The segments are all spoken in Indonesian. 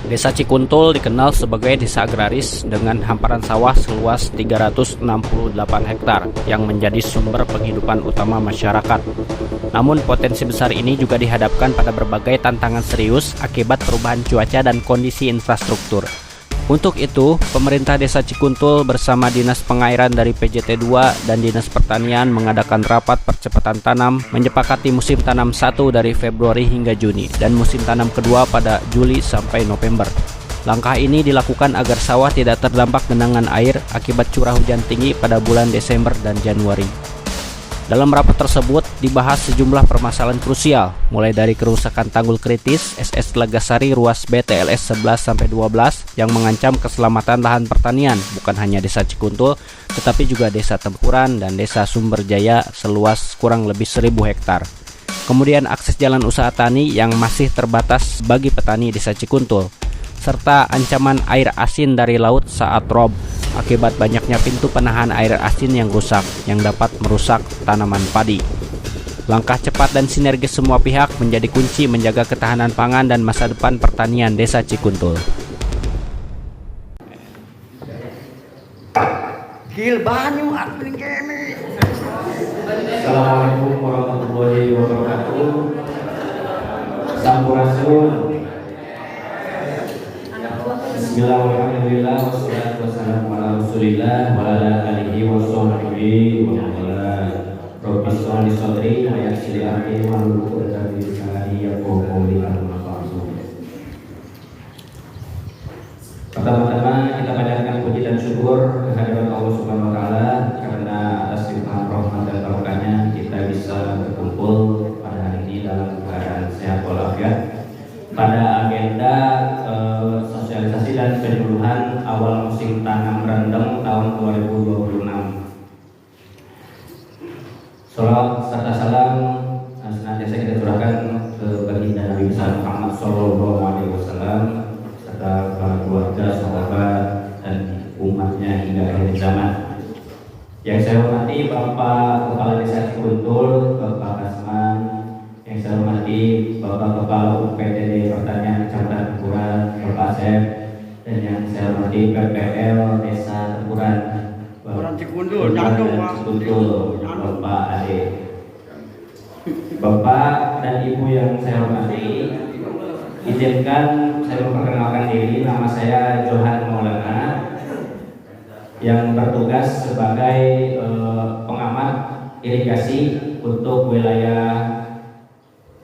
Desa Cikuntul dikenal sebagai desa agraris dengan hamparan sawah seluas 368 hektar yang menjadi sumber penghidupan utama masyarakat. Namun potensi besar ini juga dihadapkan pada berbagai tantangan serius akibat perubahan cuaca dan kondisi infrastruktur. Untuk itu, pemerintah Desa Cikuntul bersama Dinas Pengairan dari PJT 2 dan Dinas Pertanian mengadakan rapat percepatan tanam menyepakati musim tanam 1 dari Februari hingga Juni dan musim tanam kedua pada Juli sampai November. Langkah ini dilakukan agar sawah tidak terdampak genangan air akibat curah hujan tinggi pada bulan Desember dan Januari. Dalam rapat tersebut dibahas sejumlah permasalahan krusial, mulai dari kerusakan tanggul kritis SS Telagasari ruas BTLS 11-12 yang mengancam keselamatan lahan pertanian bukan hanya Desa Cikuntul, tetapi juga Desa Tempuran dan Desa Sumberjaya seluas kurang lebih 1.000 hektar. Kemudian akses jalan usaha tani yang masih terbatas bagi petani Desa Cikuntul, serta ancaman air asin dari laut saat rob akibat banyaknya pintu penahan air asin yang rusak yang dapat merusak tanaman padi. Langkah cepat dan sinergis semua pihak menjadi kunci menjaga ketahanan pangan dan masa depan pertanian Desa Cikuntul. Assalamualaikum warahmatullahi wabarakatuh. Sampurasun. Bismillahirrahmanirrahim. Wassalatu wassalamu ala Rasulillah wa ala alihi wa sahbihi wa man wala. Rabbi shrah li sadri wa yassir li amri wahlul 'uqdatam min lisani yafqahu qawli. Pertama-tama kita panjatkan puji dan syukur kehadirat Allah Subhanahu wa taala karena atas limpahan rahmat dan barokahnya kita bisa berkumpul pada hari ini dalam keadaan sehat walafiat pada agenda sosialisasi dan penyuluhan awal musim tanam rendeng tahun 2026. Salawat serta salam senantiasa kita curahkan ke baginda Nabi besar Muhammad SAW serta para keluarga, sahabat dan umatnya hingga akhir zaman. Yang saya hormati Bapak Kepala Desa Cikuntul, Bapak Kasman, yang saya hormati Bapak Kepala UPTD Pertanian Kecamatan Tempuran, Bapak Asep, dan yang saya hormati PPL Desa Tempuran, Bapak Cikuntul, Bapak Ade, Bapak dan Ibu yang saya hormati, izinkan saya memperkenalkan diri. Nama saya Johan Maulana yang bertugas sebagai pengamat irigasi untuk wilayah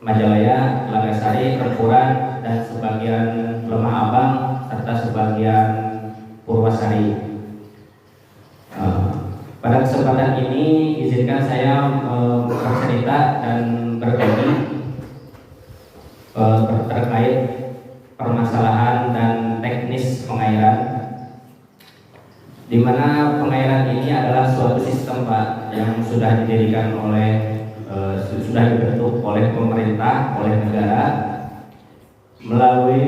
Majalaya, Telagasari, Tempuran, dan sebagian Lemah Abang serta sebagian Purwasari. Pada kesempatan ini izinkan saya bercerita dan berbagi terkait permasalahan dan teknis pengairan, di mana pengairan ini adalah suatu sistem Pak yang sudah didirikan sudah dibentuk oleh pemerintah, oleh negara melalui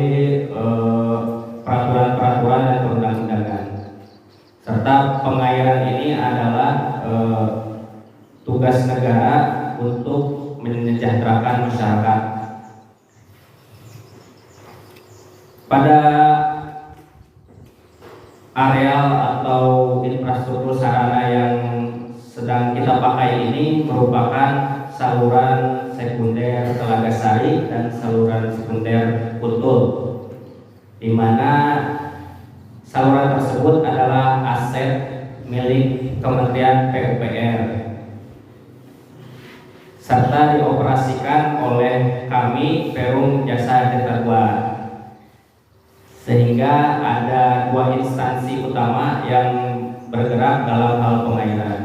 peraturan-peraturan dan perundang-undangan. Serta pengairan ini adalah tugas negara untuk menyejahterakan masyarakat. Pada areal atau infrastruktur sarana yang sedang kita pakai ini merupakan saluran sekunder Telagasari dan saluran sekunder Kuntul, di mana saluran tersebut adalah aset milik Kementerian PUPR serta dioperasikan oleh kami Perum Jasa Ketatuan, sehingga ada dua instansi utama yang bergerak dalam hal pengairan.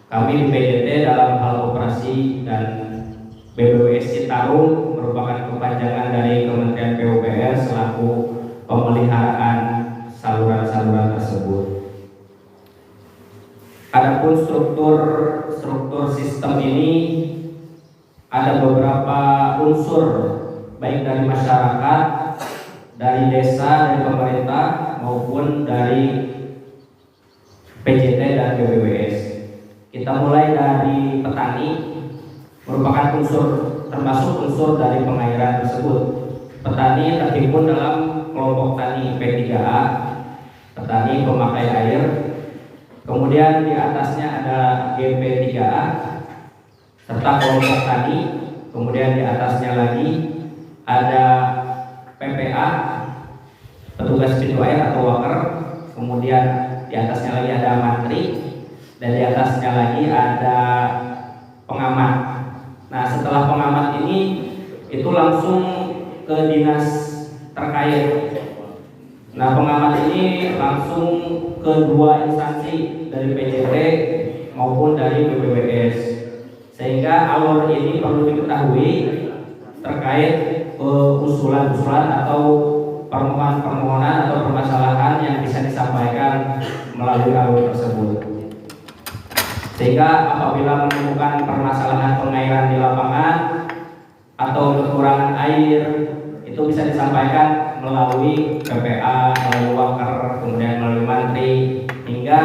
Kami di PJT dalam hal operasi dan BBWS Citarum merupakan kepanjangan dari Kementerian PUPR selaku pemeliharaan saluran-saluran tersebut. Adapun struktur sistem ini ada beberapa unsur baik dari masyarakat, dari desa, dari pemerintah maupun dari PJT dan BBWS. Kita mulai dari petani, merupakan termasuk unsur dari pengairan tersebut. petani terhimpun dalam kelompok tani P3A, petani pemakai air. Kemudian di atasnya ada GP3A serta kelompok tani. Kemudian di atasnya lagi ada PPA, petugas pintu air atau worker. Kemudian di atasnya lagi ada mantri, dan di atasnya lagi ada pengamat. Nah, setelah pengamat ini itu langsung ke dinas terkait. Nah, pengamat ini langsung ke dua instansi, dari PJT maupun dari BPWS. Sehingga alur ini perlu diketahui terkait usulan-usulan atau permohonan-permohonan atau permasalahan yang bisa disampaikan melalui alur tersebut. Sehingga apabila menemukan permasalahan pengairan di lapangan atau kekurangan air, itu bisa disampaikan melalui PPA, melalui worker, kemudian melalui mantri, hingga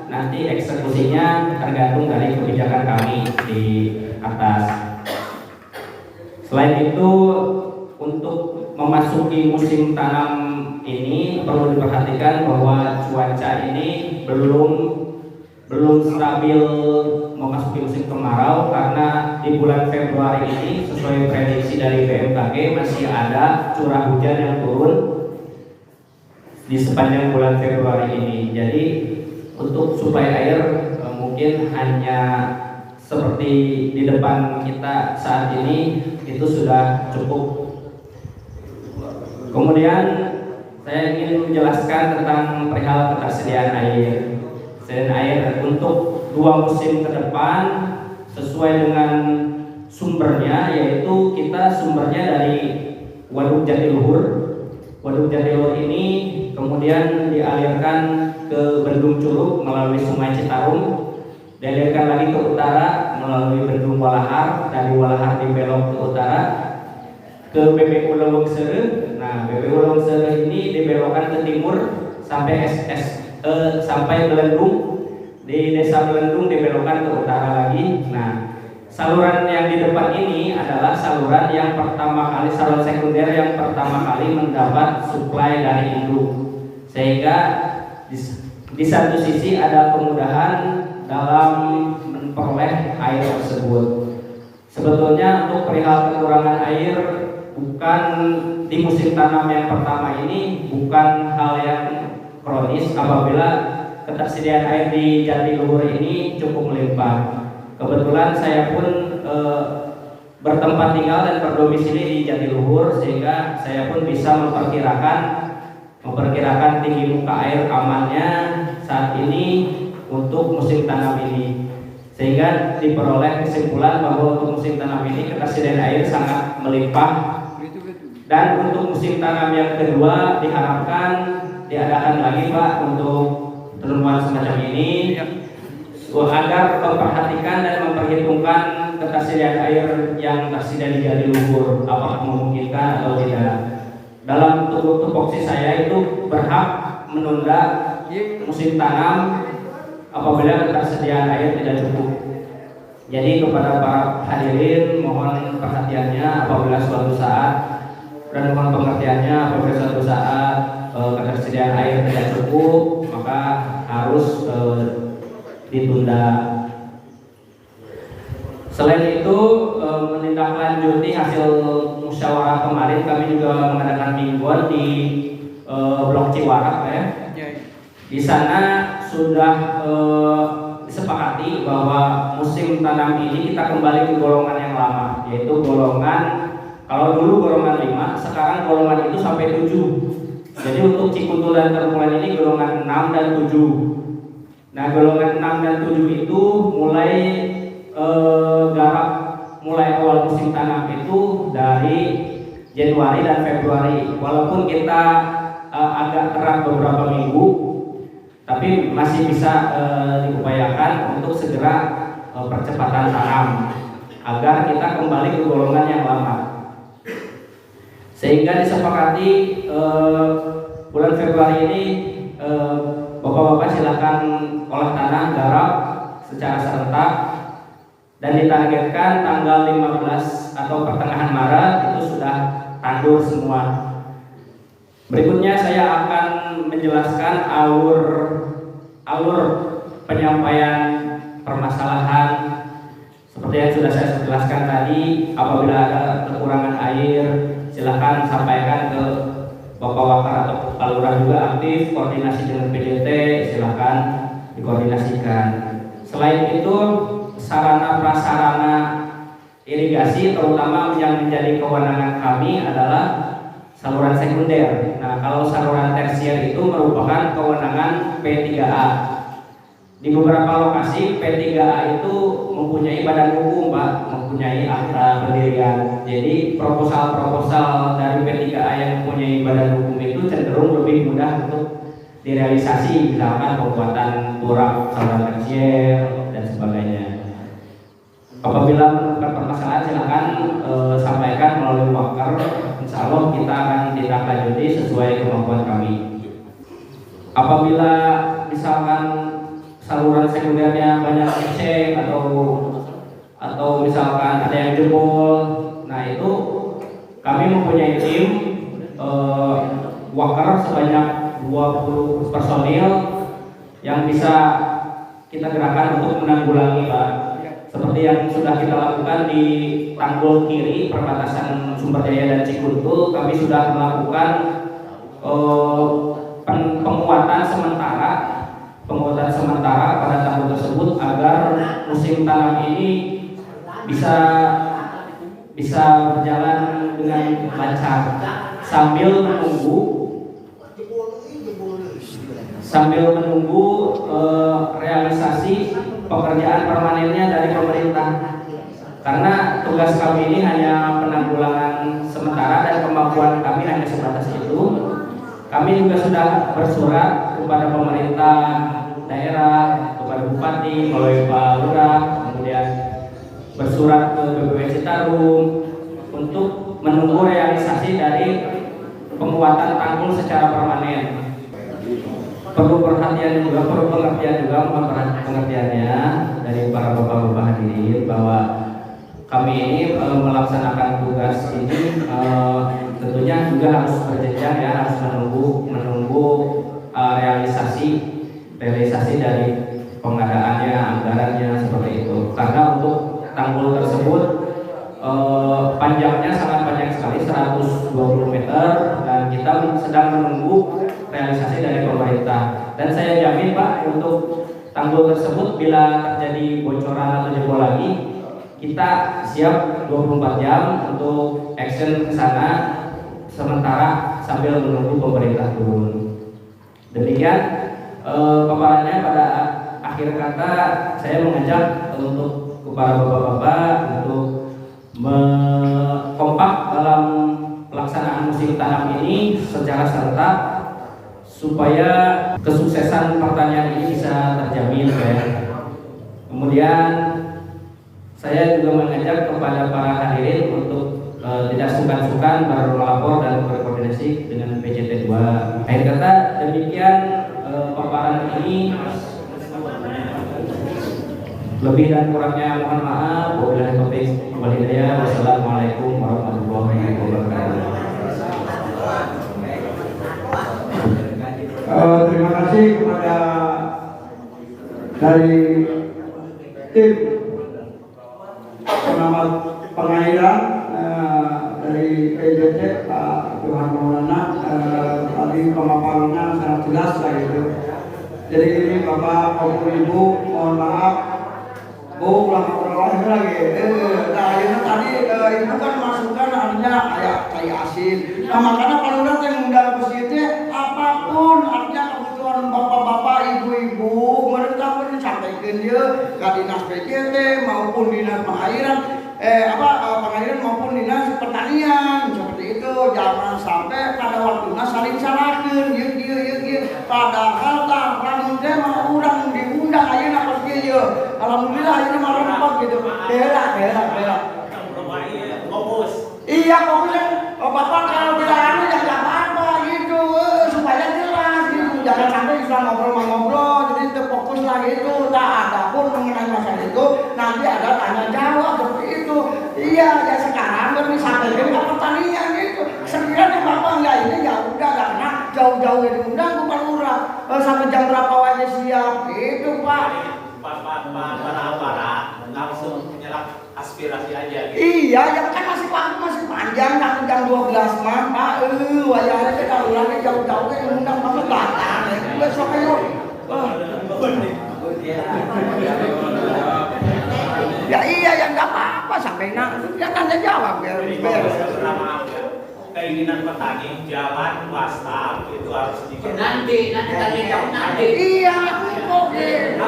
nanti eksekusinya tergantung dari kebijakan kami di atas. Selain itu, untuk memasuki musim tanam ini perlu diperhatikan bahwa cuaca ini belum stabil memasuki musim kemarau, karena di bulan Februari ini sesuai prediksi dari BMKG masih ada curah hujan yang turun di sepanjang bulan Februari ini. Jadi untuk suplai air mungkin hanya seperti di depan kita saat ini itu sudah cukup. Kemudian saya ingin menjelaskan tentang perihal ketersediaan air. Ketersediaan air untuk 2 musim ke depan sesuai dengan sumbernya, yaitu kita sumbernya dari Waduk Jatiluhur. Waduk Jatiluhur ini kemudian dialirkan ke Bendung Curug melalui Sungai Citarum, dialirkan lagi ke utara melalui Bendung Walahar, dari Walahar dibelok ke utara ke BPU Leuweung Seureung. Nah, BPU Leuweung Seureung ini dibelokkan ke timur sampai Belendung. Di desa Belendung dibelokkan ke utara lagi. Nah, saluran yang di depan ini adalah saluran yang pertama kali, saluran sekunder yang pertama kali mendapat suplai dari induk, sehingga di satu sisi ada kemudahan dalam memperoleh air tersebut. Sebetulnya untuk perihal kekurangan air bukan di musim tanam yang pertama ini bukan hal yang kronis apabila ketersediaan air di Jatiluhur ini cukup melimpah. Kebetulan saya pun bertempat tinggal dan berdomisili di Jatiluhur, sehingga saya pun bisa memperkirakan tinggi muka air amannya saat ini untuk musim tanam ini, sehingga diperoleh kesimpulan bahwa untuk musim tanam ini ketersediaan air sangat melimpah. Dan untuk musim tanam yang kedua diharapkan diadakan lagi Pak untuk penemuan semacam ini, agar memperhatikan dan memperhitungkan ketersediaan air yang tersedia di Jatiluhur, apakah memungkinkan atau tidak. Dalam tupoksi saya itu berhak menunda musim tanam apabila ketersediaan air tidak cukup. Jadi kepada para hadirin mohon perhatiannya apabila suatu saat, dan mohon pengertiannya apabila suatu saat ketersediaan air tidak cukup, maka harus ditunda. Selain itu, menindaklanjuti hasil musyawarah kemarin, kami juga mengadakan mingguan di Blok Ciwarak ya. Di sana sudah disepakati bahwa musim tanam ini kita kembali ke golongan yang lama, yaitu golongan, kalau dulu golongan 5, sekarang golongan itu sampai 7. Jadi untuk Cikutul dan Terpulan ini golongan 6 dan 7. Nah, golongan 6 dan 7 itu mulai garap mulai awal musim tanam itu dari Januari dan Februari. Walaupun kita agak terat beberapa minggu, tapi masih bisa diupayakan untuk segera percepatan tanam agar kita kembali ke golongan yang lama. Sehingga disepakati bulan Februari ini Bapak-bapak silakan olah tanah garap secara serentak, dan ditargetkan tanggal 15 atau pertengahan Maret itu sudah tandur semua. Berikutnya saya akan menjelaskan alur penyampaian permasalahan seperti yang sudah saya jelaskan tadi. Apabila ada kekurangan air, silakan sampaikan ke Bapak Wakar atau Kepala Lurah juga aktif, koordinasi dengan PJT silakan dikoordinasikan. Selain itu, sarana prasarana irigasi terutama yang menjadi kewenangan kami adalah saluran sekunder. Nah, kalau saluran tersier itu merupakan kewenangan P3A. Di beberapa lokasi P3A itu mempunyai badan hukum, Pak, mempunyai akta pendirian. Jadi proposal-proposal dari P3A yang mempunyai badan hukum itu cenderung lebih mudah untuk direalisasi, misalkan pembuatan turap saluran tersier dan sebagainya. Apabila menemukan permasalahan silakan sampaikan melalui Wakar. Insya Allah kita akan tindak lanjuti sesuai kemampuan kami. Apabila misalkan saluran sekundernya banyak ecek atau misalkan ada yang jebol, nah itu kami mempunyai tim Wakar sebanyak 20 personil yang bisa kita gerakan untuk menanggulangi, Pak. Seperti yang sudah kita lakukan di Tanggul Kiri perbatasan Sumber Jaya dan Cikuntul, kami sudah melakukan penguatan sementara pada tanggul tersebut agar musim tanam ini bisa berjalan dengan lancar sambil menunggu realisasi pekerjaan permanennya dari pemerintah. Karena tugas kami ini hanya penanggulangan sementara dan kemampuan kami hanya sebatas itu. Kami juga sudah bersurat kepada pemerintah daerah, kepada Bupati, melalui Pak Lurah, kemudian bersurat ke BPW Citarum untuk menunggu realisasi dari penguatan tanggul secara permanen. Perlu pengertian juga, mohon pengertiannya dari para bapak-bapak hadirin bahwa kami ini melaksanakan tugas ini tentunya juga harus berjenjang ya, harus menunggu realisasi dari pengadaannya, anggarannya seperti itu. Karena untuk tanggul tersebut panjangnya sangat panjang sekali, 120 meter, dan kita sedang menunggu realisasi dari pemerintah. Dan saya jamin, Pak, untuk tanggul tersebut bila terjadi bocoran atau jebol lagi, kita siap 24 jam untuk action ke sana sementara sambil menunggu pemerintah turun. Demikian paparannya. Pada akhir kata saya mengajak untuk kepada bapak-bapak untuk kompak dalam pelaksanaan musim tanam ini secara serentak supaya kesuksesan pertanian ini bisa terjamin ya. Kemudian saya juga mengajak kepada para hadirin untuk tidak sungkan-sungkan berlapor dan berkoordinasi dengan PJT 2. Akhir kata demikian paparan ini. Lebih dan kurangnya mohon maaf. Wabillahi taufiq wal hidayah. Wassalamualaikum warahmatullahi wabarakatuh. Terima kasih kepada dari tim pengamat pengairan dari PJT Pak Tuhan Maulana. Tadi pemaparannya sangat jelas lah gitu. Jadi ini Bapak Ibu mohon maaf. Bu, ulang lagi. Nah, ini tadi itu kan masukan artinya kayak asin. Nah, makanya kalau nanti mengundang ke sini apapun artinya kebutuhan bapak-bapak, ibu-ibu, mereka pun disampaikan dia ke dinas PJT maupun dinas pengairan, pengairan maupun dinas pertanian seperti itu. Jangan sampai pada waktunya saling salahkan, yuk. Padahal lamun teh mah urang diundang ayeuna pas kieu. Alhamdulillah ayeuna mah rempet gitu. Bela. Iya, fokusnya Bapak kalau tidak anu ya enggak apa-apa gitu, supaya jelas gitu. Jangan sampai bisa ngobrol, jadi terfokus lagi itu. Tak ada pun mengenai masalah itu, nanti ada tanya jawab seperti itu. Iya, ya sekarang kan disampaikan ke pertanian gitu. Iya, yang kan masih waktu masih panjang kan jam 12 mah, Pak. Wayahnya teh daulana jauh-jauh ke undang mah datang. Besok ayo. Ya iya yang enggak apa-apa sampai dia tanya jawab ya. Keinginan petani jangan WhatsApp itu harus nanti tanya jawab nanti. Iya, oke.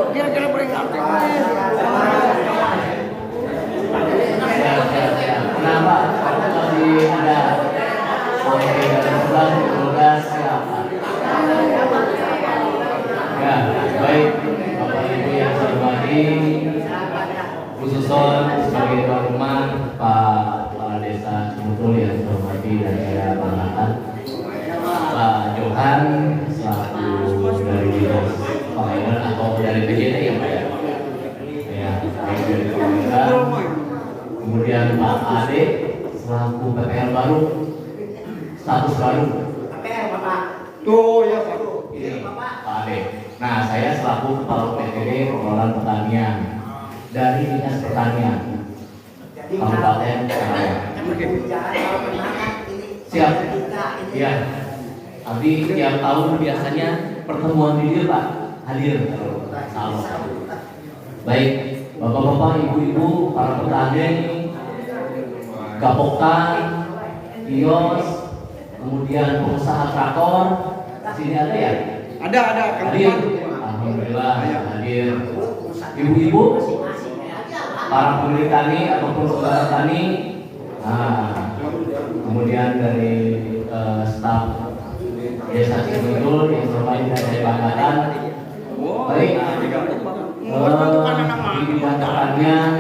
Kira-kira peringatan. Kenapa? Masih ada sampai dari 11 siapa? Ya, baik Bapak Ibu yang saya hormati, khususnya sebagai tuan rumah Pak Kepala Desa Sumutul yang saya hormati dan saya banggakan, Pak Johan selaku dari Dinas Pengairan atau dari PJT ya Pak ya? Ya, dari Pengairan. Kemudian Pak Ade selaku PPL baru, status baru. PPL Bapak. Tuh ya Pak. Ini Pak Ade. Nah, saya selaku Kepala PTD Pengelolaan Pertanian dari Dinas Pertanian Kabupaten Karanganyar. Siap. Iya. Abdi tiap tahun biasanya pertemuan di Pak hadir. Salam. Baik, Bapak-bapak, Ibu-ibu, para petani, gapokan, kios, kemudian pengusaha traktor, sini ada ya? Ada Hadir. Alhamdulillah hadir. Ibu-ibu, para pemilik tani ataupun pekerja tani, nah, kemudian dari staf Desa Cikuntul yang terbaik dan saya banggakan. Baik, di bidang pertanian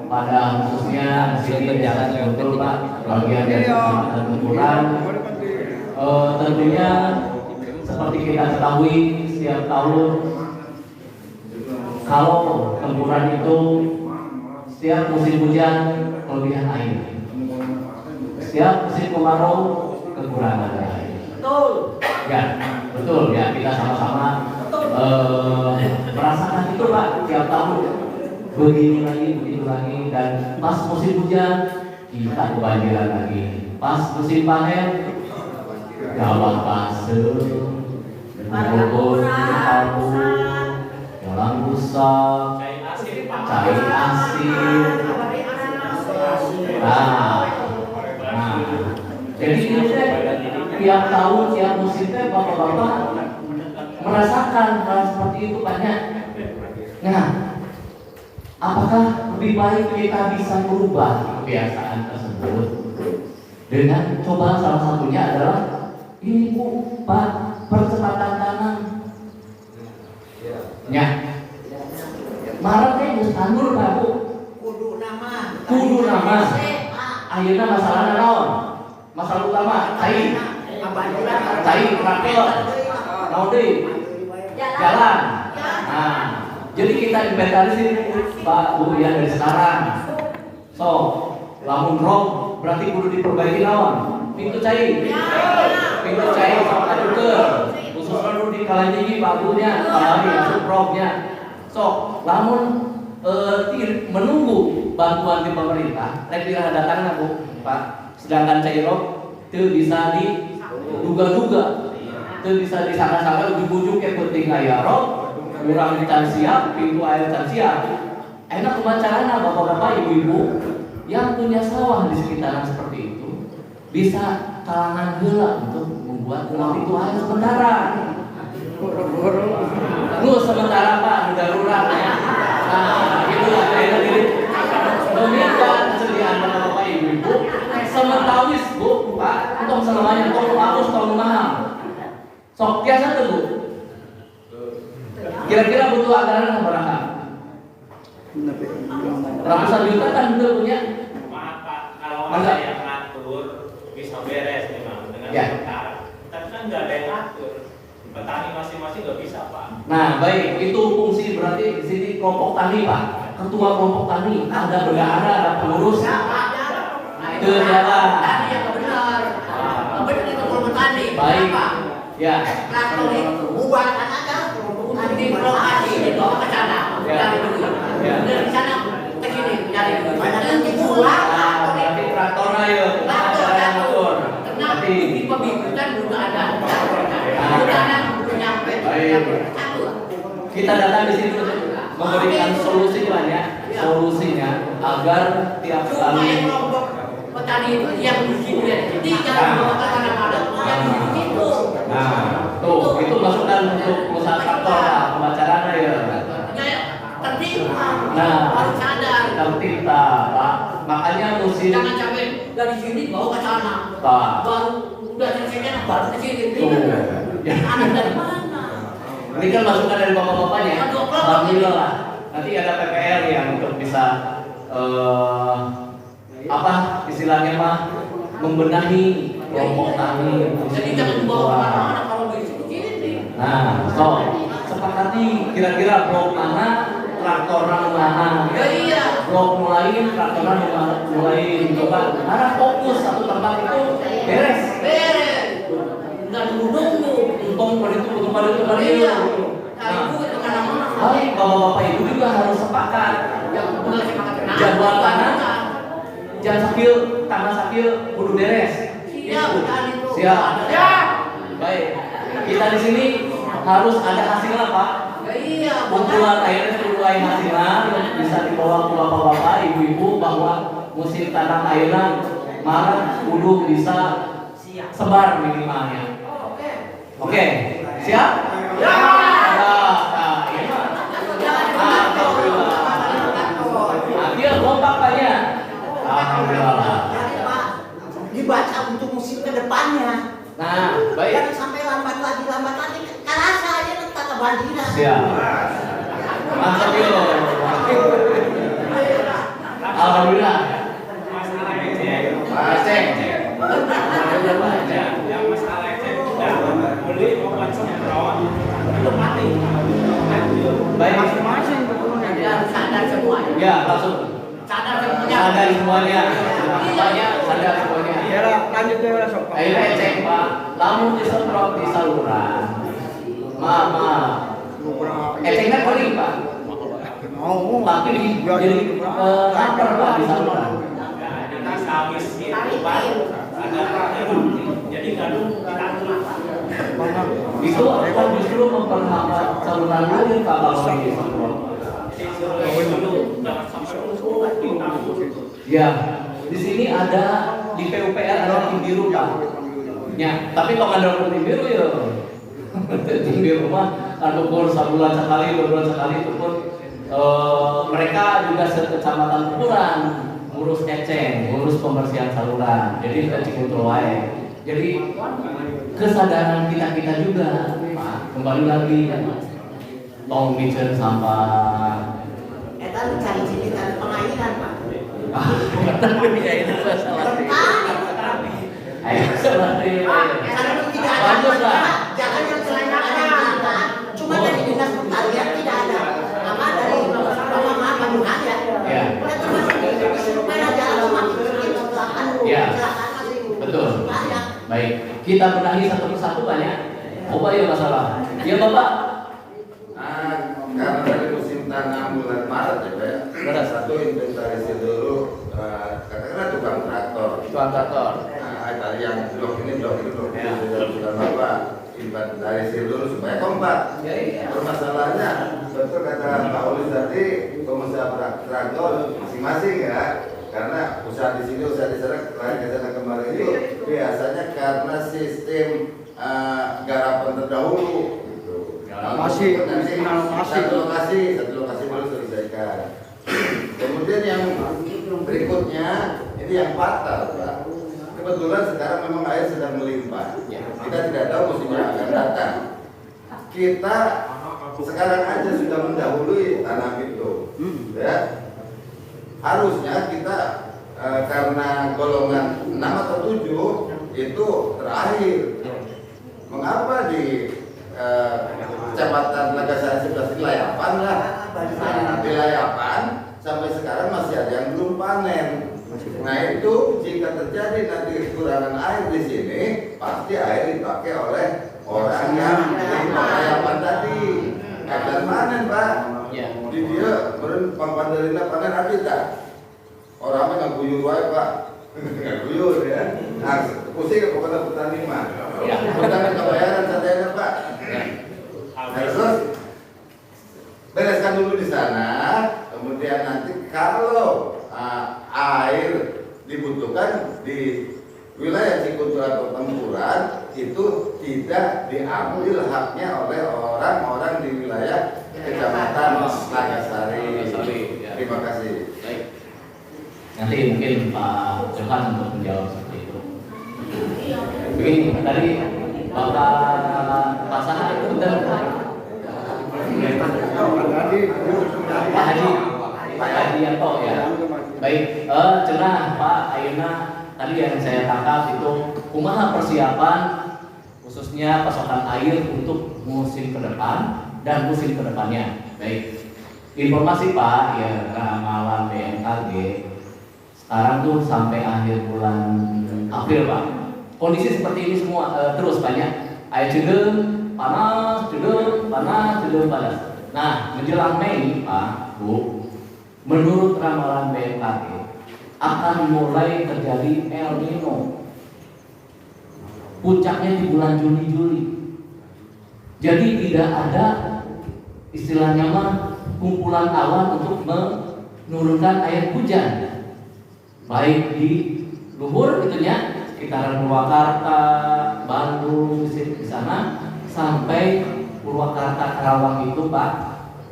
pada khususnya sini Desa Cikuntul Pak, bagian dari Kecamatan Tempuran. Tentunya seperti kita ketahui setiap tahun kalau Tempuran itu setiap musim hujan kelebihan air, setiap musim kemarau kekurangan air. Betul. Ya, betul ya, kita sama-sama merasakan itu Pak tiap tahun begini lagi dan pas musim hujan kita kebanjiran lagi, pas musim panen gawah basah, bubur jalan rusak, cair asin. Nah, jadi ini tiap tahun, tiap musim teh bapak-bapak merasakan hal seperti itu banyak. Nah, apakah lebih baik kita bisa merubah kebiasaan tersebut dengan coba salah satunya adalah ini Bu, Pak, percepatan tanam. Ya, Maretnya geus tandur Pak Bu. Kudu nama. Ayeuna masalah naon? Masalah utama cai traktor, naon deui? Jalan. Nah, jadi kita inventarisir Pak Bu ya dari sekarang. So, lamun rob berarti kudu diperbaiki naon? Pintu cai sama juga. Khususnya nu di Kalajigi Pak Bu nya, kalari masuk robnya. So, lamun menunggu bantuan di pemerintah, rek datangna Bu, Pak. Sedangkan cairok itu bisa diduga-duga, itu bisa disangka-sangka ujung-ujung kayak penting aya rob, kurang can siap, pintu air can siap. Enak kebacaannya bapak-bapak, ibu-ibu yang punya sawah di sekitaran seperti itu bisa kalangan heula untuk membuat pintu air sementara. Lu sementara Pak, darurat ya. Nah, itulah kaidah diri. Meminta kesediaan bapak ibu-ibu sementawis Bu, Pak, untuk selamanya tolong hapus tolong mahal. Sok biasa tuh Bu. Kira-kira butuh anggaran berapa? Ratusan juta kan betul punya. Maaf Pak, kalau ada yang ngatur bisa beres memang dengan sementara. Tapi kan nggak ada yang ngatur. Petani masing-masing nggak bisa Pak. Nah baik, itu fungsi berarti di sini kelompok tani Pak. Ketua kelompok tani ada bendahara, ada pengurus. Itu jalan. Tani yang benar. Benar itu kalau petani. Baik. Ya. Traktor itu buatkan aja. Nanti lokasi dibawa ke sana. Dari dulu. Dari sana ke sini dari dulu. Nanti pulang. Berarti traktornya ya. Traktor yang motor. Nanti di pembibitan juga ada. Udah nyampe. Satu. Kita datang di sini untuk memberikan solusi lah ya. Solusinya agar tiap kali petani itu yang di sini ya. Jadi jangan bawa ke tanah padat. Yang di situ. nah, tuh itu masukan untuk usaha traktor lah, pembacaannya ya. Ya, tertimpa. Nah, Harus sadar. tertibta, Pak. Makanya musim Jangan sampai dari sini bawa ke sana. Pak. Baru udah selesai baru ke sini. Tuh. Anak dari mana? Ini kan masukan dari bapak-bapaknya. Aduh, Alhamdulillah lah. Nanti ada PPL yang untuk bisa apa istilahnya mah membenahi kelompok tani. Jadi jangan dibawa kemana-mana kalau dari sini. Nah, so sepakati kira-kira blok mana traktoran mana. Ya iya. Blok mulai traktoran mulai coba. Karena fokus satu tempat itu beres. Beres. Nggak nunggu-nunggu. Untung pada itu pada itu. Iya. Cari duit ke mana-mana. Baik, bapak-bapak ibu juga harus sepakat. Yang boleh sepakat kenapa? Jadwal tanam, jangan sakil, tanah sakil, kudu beres. Siap, petani itu. Siap. Ya. Baik, kita di sini harus ada hasilnya Pak. Ya iya. Kumpulan airnya mulai hasilnya bisa dibawa ke bapak-bapak, ibu-ibu bahwa musim tanam airnya Maret kudu bisa sebar minimalnya. Oke, siap? Ya. Nah, ini mah. Alhamdulillah. Nah, dia kompak tanya. Alhamdulillah. Jadi Pak, dibaca untuk musim ke depannya. Nah, baik. Jangan sampai lambat lagi. Kan rasa aja tak kebanjiran. Siap. Mantap yo. Alhamdulillah. Masalah ecek. Cek. Yang masalah ecek sudah beli obat semprot itu mati. Baik. Masing-masing betulnya. Harus sadar semuanya. Ya, langsung. Sadar semuanya. Sadar semuanya. Semuanya sadar semuanya. Ya lah, lanjut ya lah sok. Akhirnya cek Pak, lamun disemprot di saluran. Maaf. Eceknya kering Pak. Mau. Tapi jadi lapar Pak di saluran. Kita habis itu Pak ada jadi gaduh kita Itu akan justru memperhambat saluran air Pak kalau disemprot. Ya, di sini ada di PUPR ada tim biru Pak. Ya, tapi kalau ada tim biru ya, tim biru mah ada ukur sebulan sekali, 2 bulan sekali itu pun mereka juga sekecamatan ukuran ngurus eceng, ngurus pembersihan saluran. Jadi kita cikuntul wae. Jadi kesadaran kita juga, Pak, kembali lagi tong mixer sampah. Eta lu cari sini cari pengairan Pak. Ya itu masalah. Petani. Ayo seperti Kalau tidak ada. bagus lah. Jangan yang selengahkan. Cuma dari dinas pertanian tidak ada. Nama dari Mama Bandung aja. Ya. Udah termasuk supaya jalan semakin sedikit kecelakaan. Ya. Kecelakaan masih Betul. banyak. Baik, kita benahi satu persatu banyak. Apa ya masalah? Ya Bapak. Karena dari musim tanam bulan Maret ya Pak, Benar. satu inventarisir dulu, katakanlah tukang traktor. Tuan Traktor. Nah, tadi yang blok ini Ya. sudah Bapak inventarisir dulu supaya kompak. Ya, iya. Permasalahannya betul kata Pak Ulis tadi, pengusaha traktor masing-masing ya. Karena usaha di sini, usaha di sana, lain ke sana kemarin itu biasanya karena sistem garapan terdahulu. Masih satu lokasi dulu selesaikan. Kemudian yang berikutnya ini yang fatal Pak. Kebetulan sekarang memang air sedang melimpah. Kita tidak tahu musim yang akan datang. Kita sekarang aja sudah mendahului tanam itu, ya. Harusnya kita karena golongan 6 atau 7 itu terakhir. Mengapa di Kecamatan Nagasari 11 di Layapan lah. Nah, di Layapan sampai sekarang masih ada yang belum panen. Nah itu jika terjadi nanti kekurangan air di sini, pasti air dipakai oleh orang yang menjadi pengarapan tadi. Kadang panen Pak. Ya. Di dia beren pangpandelina panen habis tak? Orang nggak guyur wae Pak. Nggak guyur ya. Nah, pusing ke pokoknya petani mah. Ya. Petani kebayaran sadayana Pak. Ya. Nah, terus bereskan dulu di sana, kemudian nanti kalau air dibutuhkan di wilayah Cikuntul atau Tempuran itu tidak diambil haknya oleh orang-orang di wilayah Kecamatan Nagasari. Ya. Terima kasih. Baik. Nanti mungkin Pak Johan untuk menjawab seperti itu. Begini, tadi Pak Sana itu benar. Pak Hadianto ya. Baik, cenah Pak Ayeuna tadi yang saya tangkap itu kumaha persiapan khususnya pasokan air untuk musim ke depan dan musim ke depannya. Baik. Informasi Pak ya ramalan BMKG sekarang tuh sampai akhir bulan April Pak. Kondisi seperti ini semua terus banyak air cedeng, panas, cedeng, panas, cedeng, panas. Nah, menjelang Mei Pak, Bu, menurut ramalan BMKG akan mulai terjadi El Nino. Puncaknya di bulan Juni-Juli. Jadi tidak ada istilahnya mah kumpulan awan untuk menurunkan air hujan. Baik di luhur gitunya, sekitaran Purwakarta, Bandung, di sana sampai Purwakarta Karawang itu Pak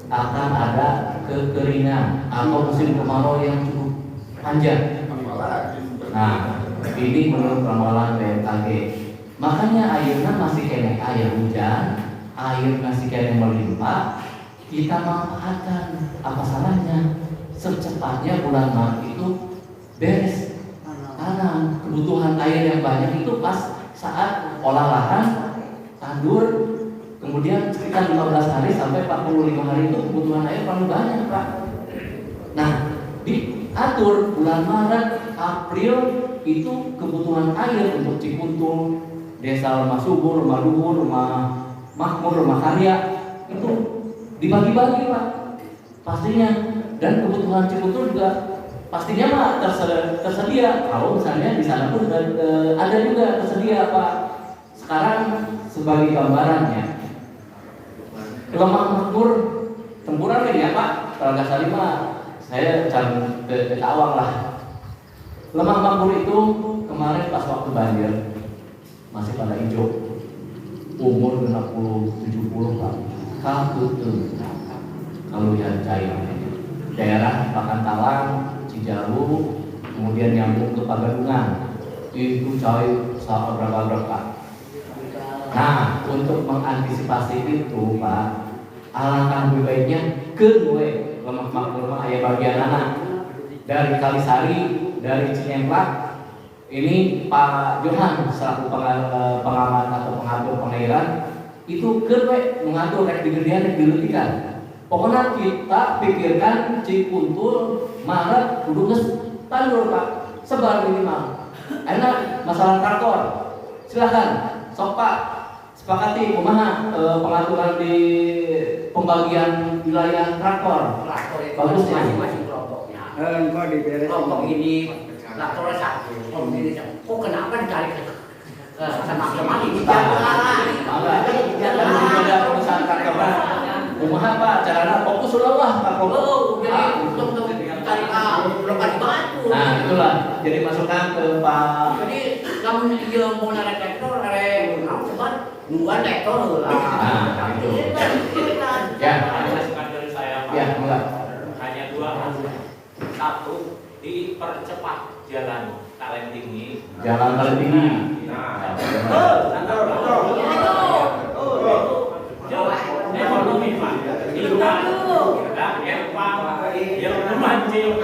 akan ada kekeringan atau musim kemarau yang cukup panjang. Nah, ini menurut ramalan BMKG. Makanya airnya masih kena air hujan, air masih kena melimpah. Kita manfaatkan, apa salahnya? Secepatnya bulan Maret itu beres tanam. Kebutuhan air yang banyak itu pas saat olah lahan, tandur, kemudian sekitar 15 hari sampai 45 hari itu kebutuhan air paling banyak Pak. Nah, diatur bulan Maret, April itu kebutuhan air untuk Cikuntul, Desa Rumah Subur, Rumah Luhur, Rumah Makmur, Rumah Karya itu dibagi-bagi Pak pastinya. Dan kebutuhan Cikuntul juga pastinya Pak tersedia. Kalau misalnya di sana pun ada juga tersedia Pak. Sekarang sebagai gambarannya, Lemah Makmur Tempuran ya Pak, kalau nggak salah mah saya cari ke Awang lah. Lemah Makmur itu kemarin pas waktu banjir masih pada hijau, umur 60-70 Pak. Kalau hujan cair, daerah Pakantalang, Cijaru, kemudian nyambung ke Pagadungan, itu cair saat berapa. Nah, untuk mengantisipasi itu Pak, alangkah lebih baiknya kedua Lemah Makmur ayah bagian anak dari Kalisari, dari Cinyemplak. Ini Pak Johan selaku pengamat atau pengatur pengairan itu kedua mengatur rek digedian, rek diletikan. Pokoknya kita pikirkan Cikuntul Maret kudu geus tandur Pak, sebar minimal. Enak masalah traktor, silakan sok Pak sepakati kumaha pengaturan di pembagian wilayah traktor. Bagus masing-masing kelompoknya. Kok diberes. Kelompok ini traktornya satu, kelompok ini satu. Kok kenapa dicari sama-sama ini? Jangan ada perusahaan traktor. Kumaha Pak caranya fokus ulah lah Pak. Jadi untuk cari lokasi batu. Nah, itulah jadi masukan ke Pak. Jadi kamu dia mau narik traktor, narik cepat dua traktor lah. Nah, itu. Ya, Ada masukan dari saya Pak. Ya, enggak. Hanya dua. Satu, dipercepat jalan Kalen Tinggi. Jalan paling tinggi. Nah, ekonomi Pak. Kita yang memancing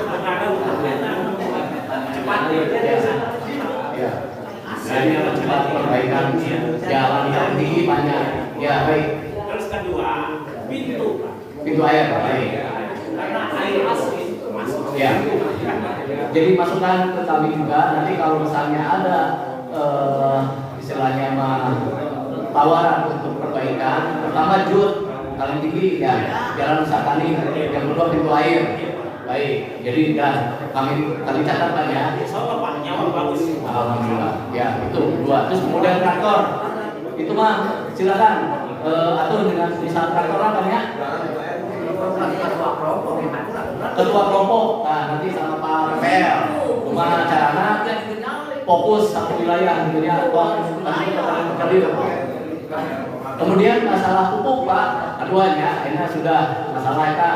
cepat Ya. Jadi yang cepat perbaikan jalan yang tinggi banyak. Ya, baik. Terus kedua, pintu Pak. Pintu air, baik. Karena air asli masuk. Ya. Jadi masukan ke kami juga nanti kalau misalnya ada istilahnya mah tawaran untuk perbaikan. Pertama jut paling tinggi ya Jalan Nusantani, yang kedua pintu air. Baik, jadi dan kami catat Pak ya. Insya Allah Pak, nyawa bagus. Alhamdulillah. Ya itu dua. Terus kemudian traktor itu mah silakan atur dengan misal traktor apa ya? Ketua kelompok. Nah nanti sama Pak Rafael. Gimana caranya? Fokus satu wilayah gitu ya. Kemudian masalah pupuk Pak, keduanya ini sudah masalah itu.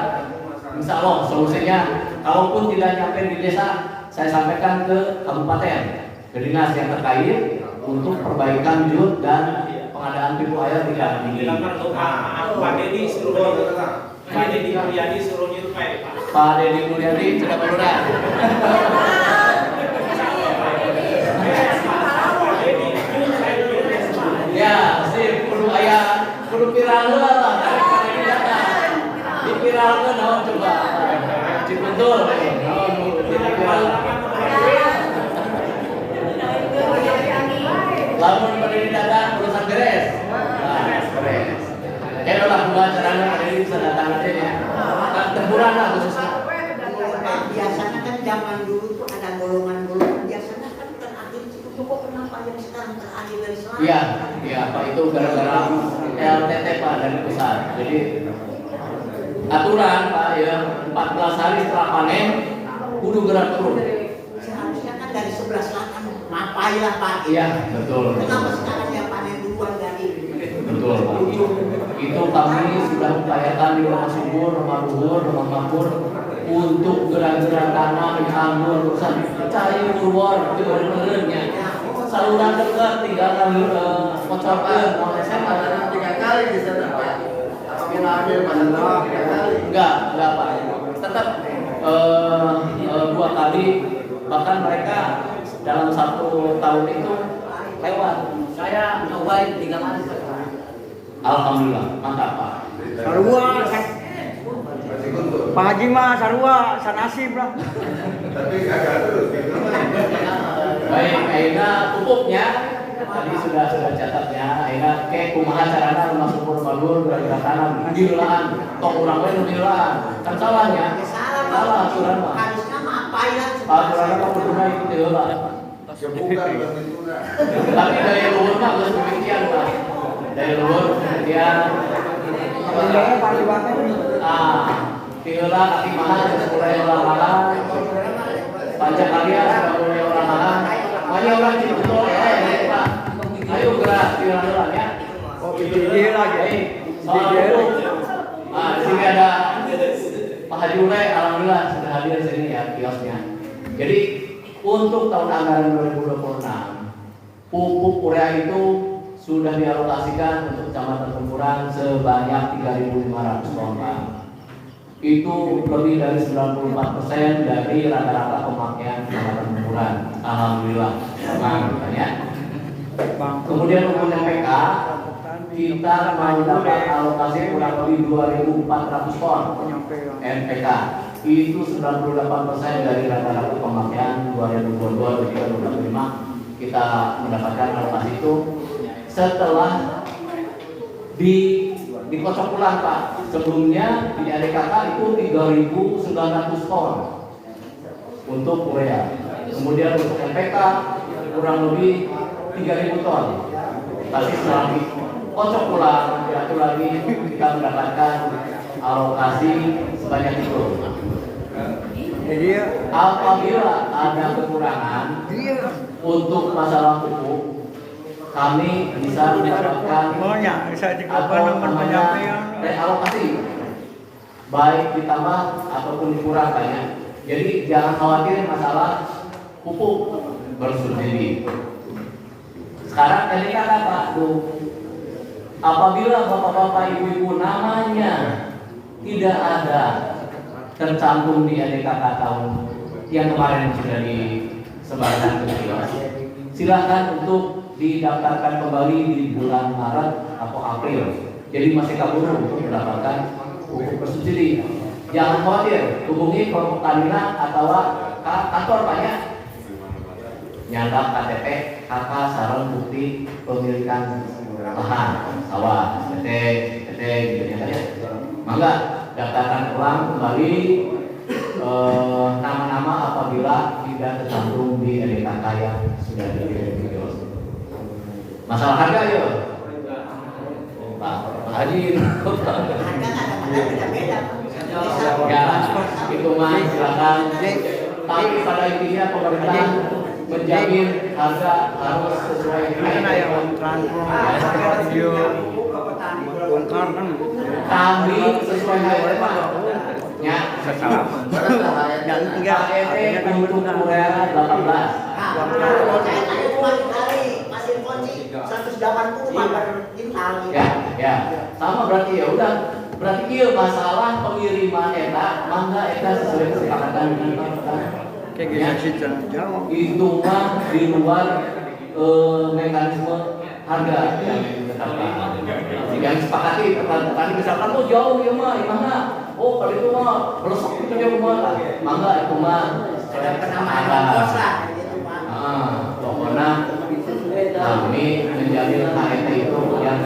Insya Allah solusinya, kalaupun tidak nyampe di desa, saya sampaikan ke kabupaten, ke dinas yang terkait untuk perbaikan jut dan pengadaan pintu air tidak tinggi. Pak Dedi suruh Pak Dedi Mulyadi suruh nyurvei Pak. Pak Dedi Mulyadi sudah berulang. Ya, sih kudu aya, kudu viral lah. Dipiralkeun naon coba. Cipuntul. Lamun pada datang urusan beres. Nah, beres. Ya lah buat caranya ada di bisa datang aja ya. Kan tempuran lah khususnya. Biasanya kan zaman dulu tuh ada golongan-golongan. Biasanya kan terakhir cukup kenapa yang sekarang terakhir dari selatan? Iya, iya Pak, itu gara-gara LTT Pak dari pusat. Jadi aturan Pak ya 14 hari setelah panen kudu gerak turun. Seharusnya kan dari sebelah selatan ngapainlah Pak? Iya, betul. Kenapa sekarang yang panen duluan dari? Betul Pak. Itu kami sudah upayakan di rumah subur, rumah luhur, rumah makmur untuk gerak-gerak tanam, anggur, cari luar itu bener-benernya. Saluran dekat tinggal kocorkan, mau SMA Ada 3 kali di sana Pak. Kita ambil pada 3 kali. enggak Pak. Tetap 2 kali, bahkan mereka dalam 1 tahun itu lewat. Saya nyobain 3 kali. Alhamdulillah, mantap Pak. Sarua, Masih kuntur. Pak Haji mah sarua, sanasib lah. Tapi agak terus gitu. Baik, akhirnya pupuknya tadi sudah catatnya. Akhirnya kayak kumaha carana rumah subur balur gerak tanam di wilayah tong urang we nu di wilayah. Kan salahnya. Salah aturan Pak. Harusnya mah apainlah? Aturan apa kuduna ikuti heula. Kebukan bentuknya. Tapi daya luhur mah geus demikian Pak. Daya luhur kemudian Sebenarnya Pak Liwatnya di heula kaki mahal geus mulai ulang-ulang. Pajak kalian sudah mulai ulang-ulang. Ayo orang Ciputul ya Pak. Ayo gerak di ulang-ulang ya. oh itu dia lagi. Soal pupuk. Nah, di sini ada Pak Haji Ulay, alhamdulillah sudah hadir sini ya kiosnya. Jadi untuk tahun anggaran 2026 pupuk urea itu sudah dialokasikan untuk kecamatan Tempuran sebanyak 3.500 ton Pak. Itu lebih dari 94% dari rata-rata pemakaian kecamatan Tempuran. Alhamdulillah, semangat ya. Kemudian untuk MPK kita mau dapat alokasi kurang lebih 2.400 ton MPK. Itu 98% dari rata-rata pemakaian 2022-2025 kita mendapatkan alokasi itu setelah dikocok ulang Pak. Sebelumnya di ADKK itu 3.900 ton untuk urea. Kemudian untuk MPK kurang lebih 3.000 ton. Tapi setelah dikocok ulang diatur lagi kita mendapatkan alokasi sebanyak itu. Jadi Apabila ada kekurangan untuk masalah pupuk, kami bisa mendapatkan maunya bisa atau dikatakan nomor namanya penyampaian. realokasi, baik ditambah ataupun dikurangkan ya. Jadi jangan khawatir masalah pupuk bersubsidi. Sekarang ini kata Pak Bu, apabila bapak-bapak ibu-ibu namanya tidak ada tercantum di ADKK tahun yang kemarin sudah disebarkan ke kios, silakan untuk didaftarkan kembali di bulan Maret atau April. Jadi masih kabur untuk mendapatkan pupuk bersubsidi. Jangan khawatir, hubungi kelompok Pertamina atau kantor banyak. Nyata KTP, KK, sarang bukti pemilikan lahan sawah, PT gitu ya kan ya. Maka daftarkan ulang kembali nama-nama apabila tidak tercantum di RDKK yang sudah dikirim video. Masalah harga ya, Pak Haji. Ya, itu mah silakan. Tapi pada intinya pemerintah menjamin harga harus sesuai kami sesuai Pak. Ya, HET untuk Korea 18. Masih kunci 180 per bintang. Ya, sama berarti ya udah. Berarti iya masalah pengiriman eta, mangga eta sesuai kesepakatan dengan itu mah di luar mekanisme harga yang ditetapkan. Yang disepakati petani misalkan tuh jauh ya mah, gimana? Oh kalau itu mah melesok itu jauh mah, mangga itu mah pokoknya kami menjamin HET itu yang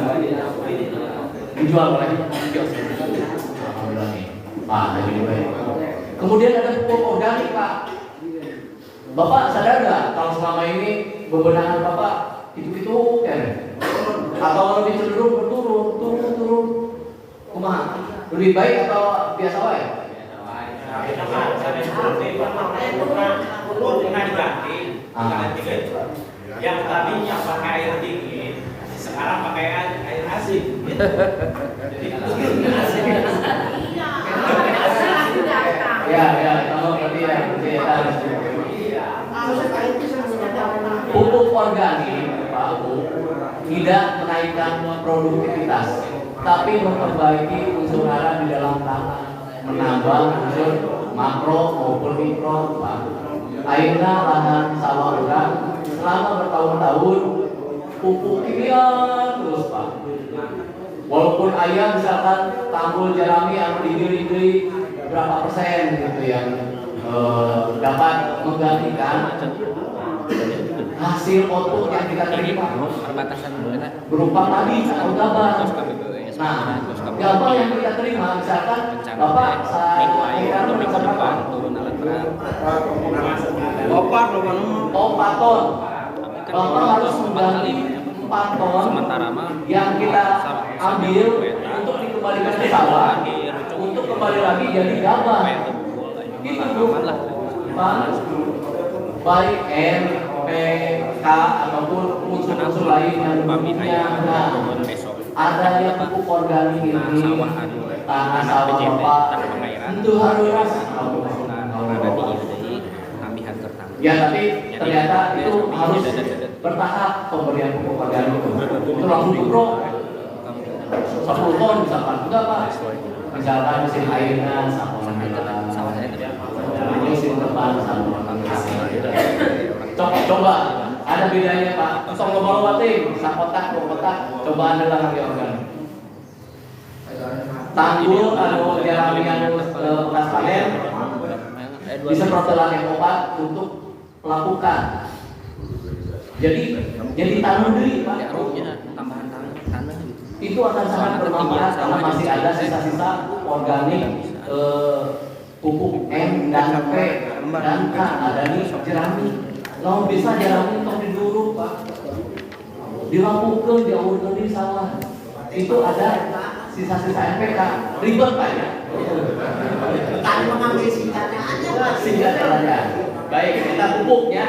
dijual oleh Pak Haji Dubai. Kemudian ada pupuk organik Pak. Bapak sadar nggak kalau selama ini bebenangan Bapak itu kan? Atau lebih cenderung berturun? Kumaha? Lebih baik atau biasa wae? Yang tadinya pakai air dingin, sekarang pakai air asin. Ya, kalau berarti ya, pupuk organik, Pak Bu, tidak menaikkan produktivitas, tapi memperbaiki unsur hara di dalam tanah, menambah unsur makro maupun mikro, Pak. Akhirnya lahan sawah orang selama bertahun-tahun pupuk kimia terus, Pak. Walaupun ayah misalkan tanggul jerami atau digeri berapa persen gitu yang dapat menggantikan hasil output yang kita terima berupa padi atau gabah. Nah, gabah yang kita terima misalkan Bapak saya depan turun alat berat 4 ton. Bapak harus mengganti 4 ton yang kita ambil untuk dikembalikan ke sawah untuk kembali lagi jadi gabah. Itu baik N, P, K ataupun unsur-unsur lain yang punya ada yang pupuk organik ini tanah sawah Bapak itu harus ya, tapi ternyata itu harus bertahap pemberian pupuk organik itu langsung dipro 10 ton misalkan enggak Pak, misalkan mesin airnya sama mesin depan sama coba ada bedanya Pak, sok lomba ting sakotak coba Anda lah lagi organik tanggul atau jerami yang bekas panen disemprot dengan obat untuk pelapukan. Jadi tanam diri Pak. Tambahan tanah Itu akan sangat bermanfaat karena masih ada sisa-sisa organik pupuk M dan P dan K ada nih jerami. Kalau bisa jerami untuk diduruk Pak, dilakukan diawurkan di sawah. Itu ada sisa-sisa NPK ribet Pak ya. Tadi mengambil singkatnya aja Pak. Singkatnya aja. Baik, kita pupuknya.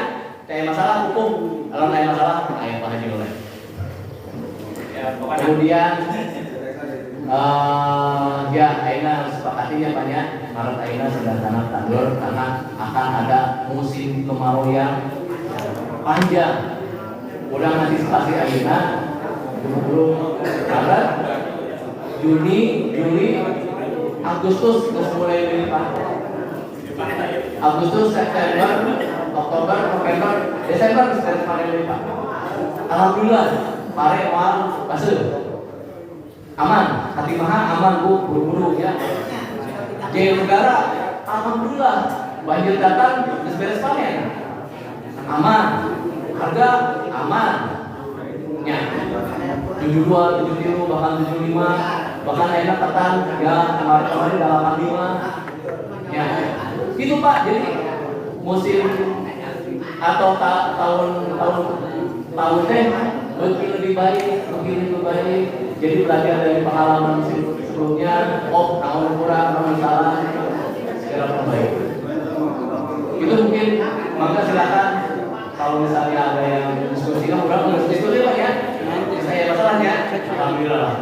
Kayak masalah pupuk. Kalau kayak masalah, ayo Pak Haji mulai. Kemudian ya Aina sepakatinya banyak Maret Aina sedang tanam tandur karena akan ada musim kemarau yang panjang. Udah antisipasi Aina dulu Maret, Juni, Juli, Agustus terus mulai dari Pak. Agustus, September, Oktober, November, Desember sudah panen dari Pak. Alhamdulillah, pare mal basuh. Aman, hati maha aman Bu, buru-buru ya. Jaya negara, alhamdulillah, banjir datang, beres panen. Aman, harga aman. nya 72, 73, bahkan 75, bahkan enak ketan ya kemarin 85 ya gitu Pak. Jadi musim atau tahun teh lebih baik. Jadi belajar dari pengalaman musim sebelumnya. Oh, tahun kurang, tahun salah, segera perbaiki. Itu mungkin, maka silakan kalau misalnya ada yang diskusi, mudah-mudahan diskusi Pak ya. Saya masalahnya, alhamdulillah.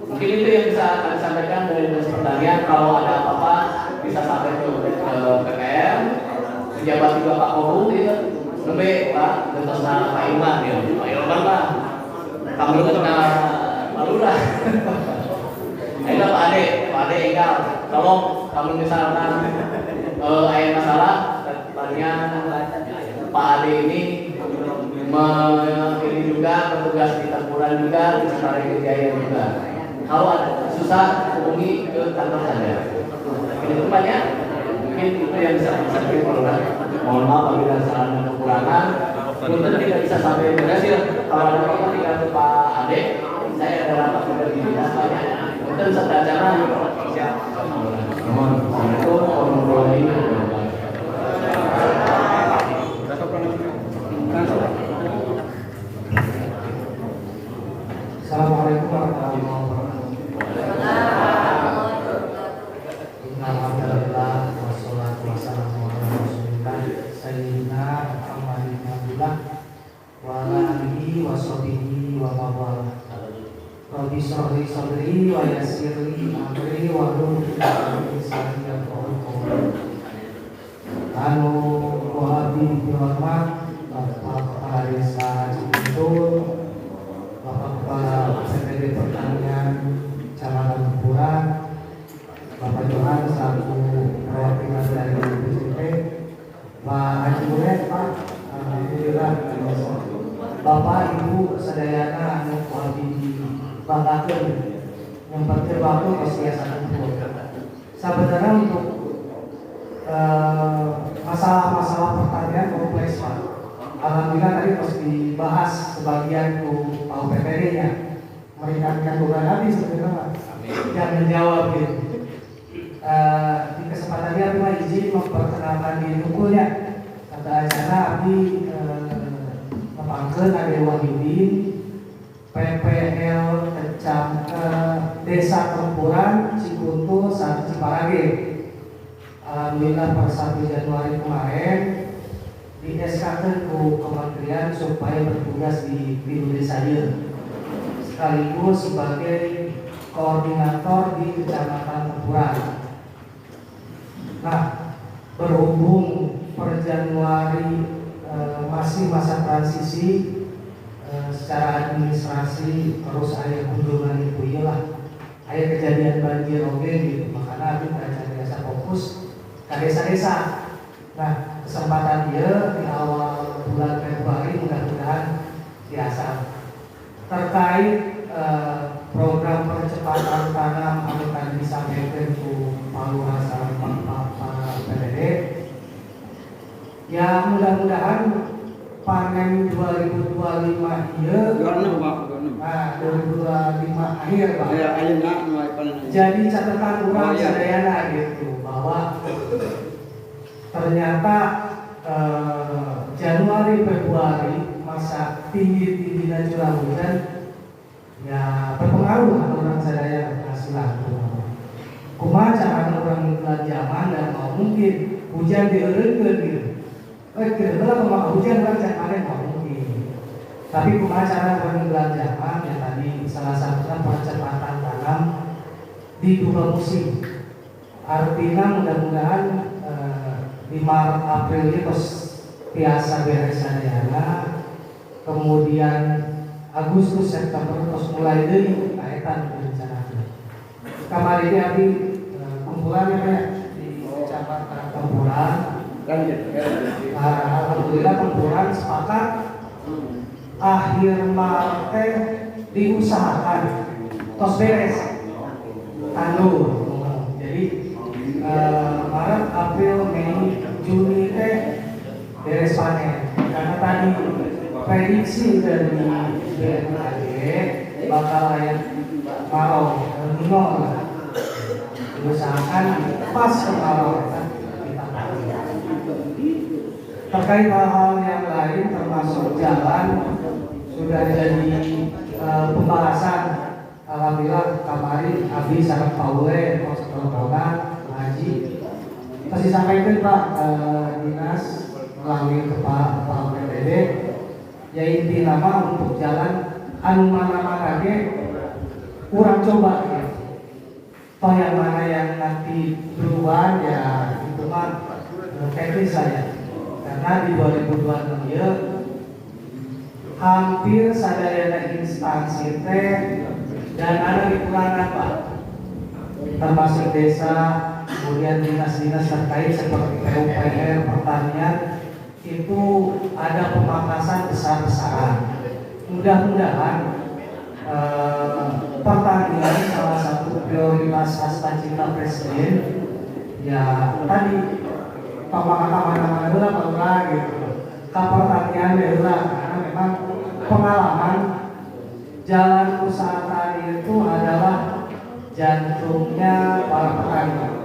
Mungkin itu yang bisa kami sampaikan dari Dinas Pertanian. Kalau ada apa-apa bisa sampai ke PPR, pejabat juga Pak Koru, gitu. Lebih Pak, terus Pak Iman ya, Pak Ilman Pak. Kamu kenal Pak Lurah. Ayo Pak Ade Enggal, tolong kamu misalkan ada masalah, tadinya Pak Ade ini ini juga bertugas di Tempuran juga, di Setara Jaya juga. Kalau ada susah hubungi ke kantor saya. Ini banyak, mungkin itu yang bisa kita lakukan. Mohon maaf apabila salah dan kekurangan. Mungkin tidak bisa sampai berhasil. Kalau ada apa-apa tinggal ke Pak Ade. Saya ada rapat juga di dinas banyak. Mungkin bisa acara. Siap. Assalamualaikum warahmatullahi wabarakatuh. Assalamualaikum warahmatullahi wabarakatuh. Alhamdulillah wassalatu wassalamu ala rasulillah sayyidina Muhammadin abdillah wa ala alihi wa sahbihi wa mawala. Rabbi shrah li sadri wa yassir li amri wa hlul 'uqdatam min lisani yafqahu qawli. Anu wa bi rahmat Bapak Kepala Desa Cibitung, Bapak Kepala Sekretariat Pertanian Kecamatan Tempuran, Bapak Johan selaku perwakilan dari BPJT, Pak Haji Mulet, Pak, alhamdulillah, Bapak Ibu sadayana anu kuabi dibanggakeun yang penting waktu kesehatan tempur. Sebenarnya untuk masalah-masalah pertanian kompleks Pak. Alhamdulillah tadi pas dibahas sebagian Pak PPD-nya meringankan beban hati sebenarnya yang menjawab gitu. Di kesempatan ini Abdi izin memperkenalkan diri hukumnya. Kata acara Abdi mepangkeun Ade Wahidin PPL Desa Tempuran Cikuntul Ciparage. Alhamdulillah per 1 Januari kemarin di SK ku Kementerian supaya bertugas di desa ieu sekaligus sebagai koordinator di Kecamatan Tempuran. Nah, berhubung per Januari masih masa transisi secara administrasi terus aya kunjungan itu iyalah aya kejadian banjir oke gitu, makanya kita biasa fokus ke desa-desa. Nah, kesempatan dia di awal bulan Februari mudah-mudahan biasa terkait program percepatan tanam anu tadi disampaikan ke Pak Lurah sareng Pak PPD. Ya mudah-mudahan panen 2025 ieu 2025 akhir Pak. Ya ayeuna mulai panen. Jadi catatan urang sadayana gitu bahwa ternyata Januari Februari masa tinggi curah hujan ya berpengaruh atau orang sadaya hasilan. Kumaha cara orang belanjaman dan mau mungkin hujan dieureunkeun gitu. Kira-kira kalau hujan kan panen mau mungkin. Tapi kumaha cara orang belanjaman ya tadi salah satunya percepatan tanam di 2 musim. Artinya mudah-mudahan di Maret April ini terus biasa beres sadayana, kemudian Agustus September terus mulai dari kaitan rencana. Kemarin ini Abi kumpulannya banyak di Kecamatan Tempuran. Alhamdulillah Tempuran sepakat akhir Maret diusahakan terus beres tandur. Jadi Maret, April, Mei, Juni beres panen. Karena tadi prediksi dari BMKG bakal layak marau nol diusahakan pas kemarau terkait hal-hal yang lain termasuk jalan sudah jadi pembahasan. Alhamdulillah kemarin Abi sareng Paule Konseptorona Haji kasih sampaikan Pak dinas melalui kepala PPD ya inti nama untuk jalan anu mana-mana kurang coba ya. Toh yang mana yang nanti berubah ya itu mah teknis saja karena di 2026 ya hampir sadayana instansi teh dan ada kekurangan Pak termasuk desa kemudian dinas-dinas terkait seperti PUPR pertanian itu ada pemangkasan besar-besaran. Mudah-mudahan pertanian salah satu prioritas hasta cita presiden ya tadi pemangkasan mana gitu pertanian adalah karena memang pengalaman jalan usaha tani itu adalah jantungnya para petani.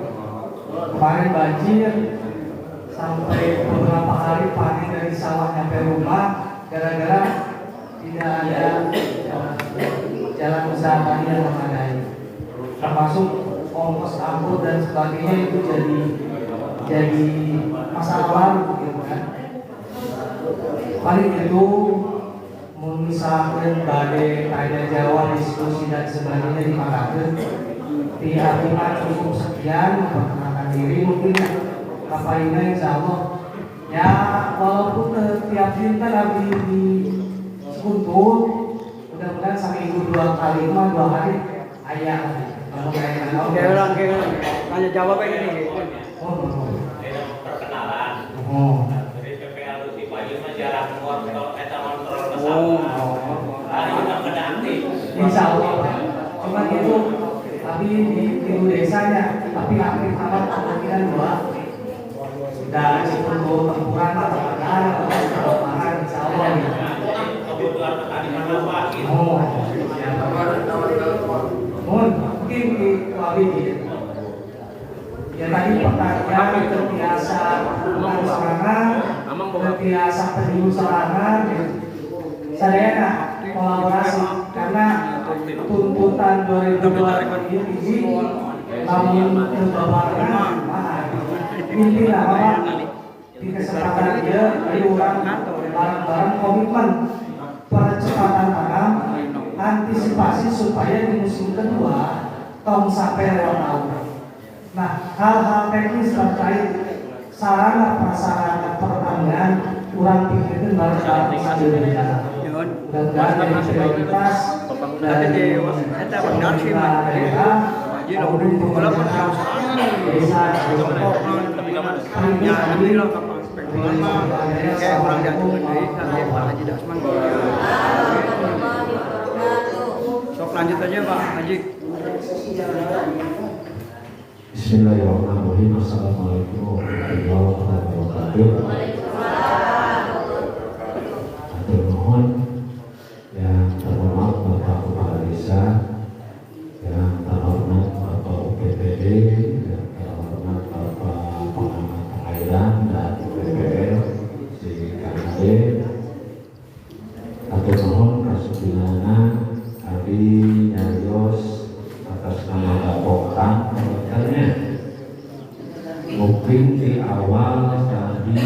Kemarin banjir sampai beberapa hari panen dari sawah nyampe rumah gara-gara tidak ada jalan usaha tani yang memadai. Termasuk ongkos angkut dan sebagainya itu jadi masalah baru gitu kan. Paling itu misalkan badai tanya jawab diskusi dan sebagainya dimakan pihak cukup sekian memperkenalkan diri mungkin apa ini insya Allah ya walaupun tiap cinta lagi di Sekuntut mudah-mudahan seminggu 2 kali 2 hari ayah oke ulang tanya jawab ini perkenalan dari PPL di Paju jarang kontrol kontrol insya Allah cuma itu tapi di desanya tapi akhir tahun kemungkinan 2 sudah cukup tempuran atau perubahan insya Allah kebutuhan petani mana Pak mungkin di Wabi ya tadi pertanyaan terbiasa bukan serangan terbiasa penyuluh serangan sadayana kolaborasi karena tuntutan 2020 ini namun terbabarkan inti apa di kesempatan dia ayo orang bareng-bareng komitmen percepatan tanam antisipasi supaya di musim kedua tong sampai lewat tahun. Nah hal-hal teknis terkait sarana prasarana pertanian kurang pikirkan bareng-bareng sambil berjalan. Mudah-mudahan dari prioritas dari daerah maupun pemerintah desa lanjut aja Pak Haji. Bismillahirrahmanirrahim. Assalamualaikum warahmatullahi wabarakatuh. Atur nuhun yang terhormat Bapak Kepala Desa, yang terhormat Bapak UPTD, yang terhormat Bapak Pengamat Perairan dan PPL di KKD. Atur nuhun kasubinana Abi Nyarios atas nama Bapak perwakilannya. Mungkin di awal tadi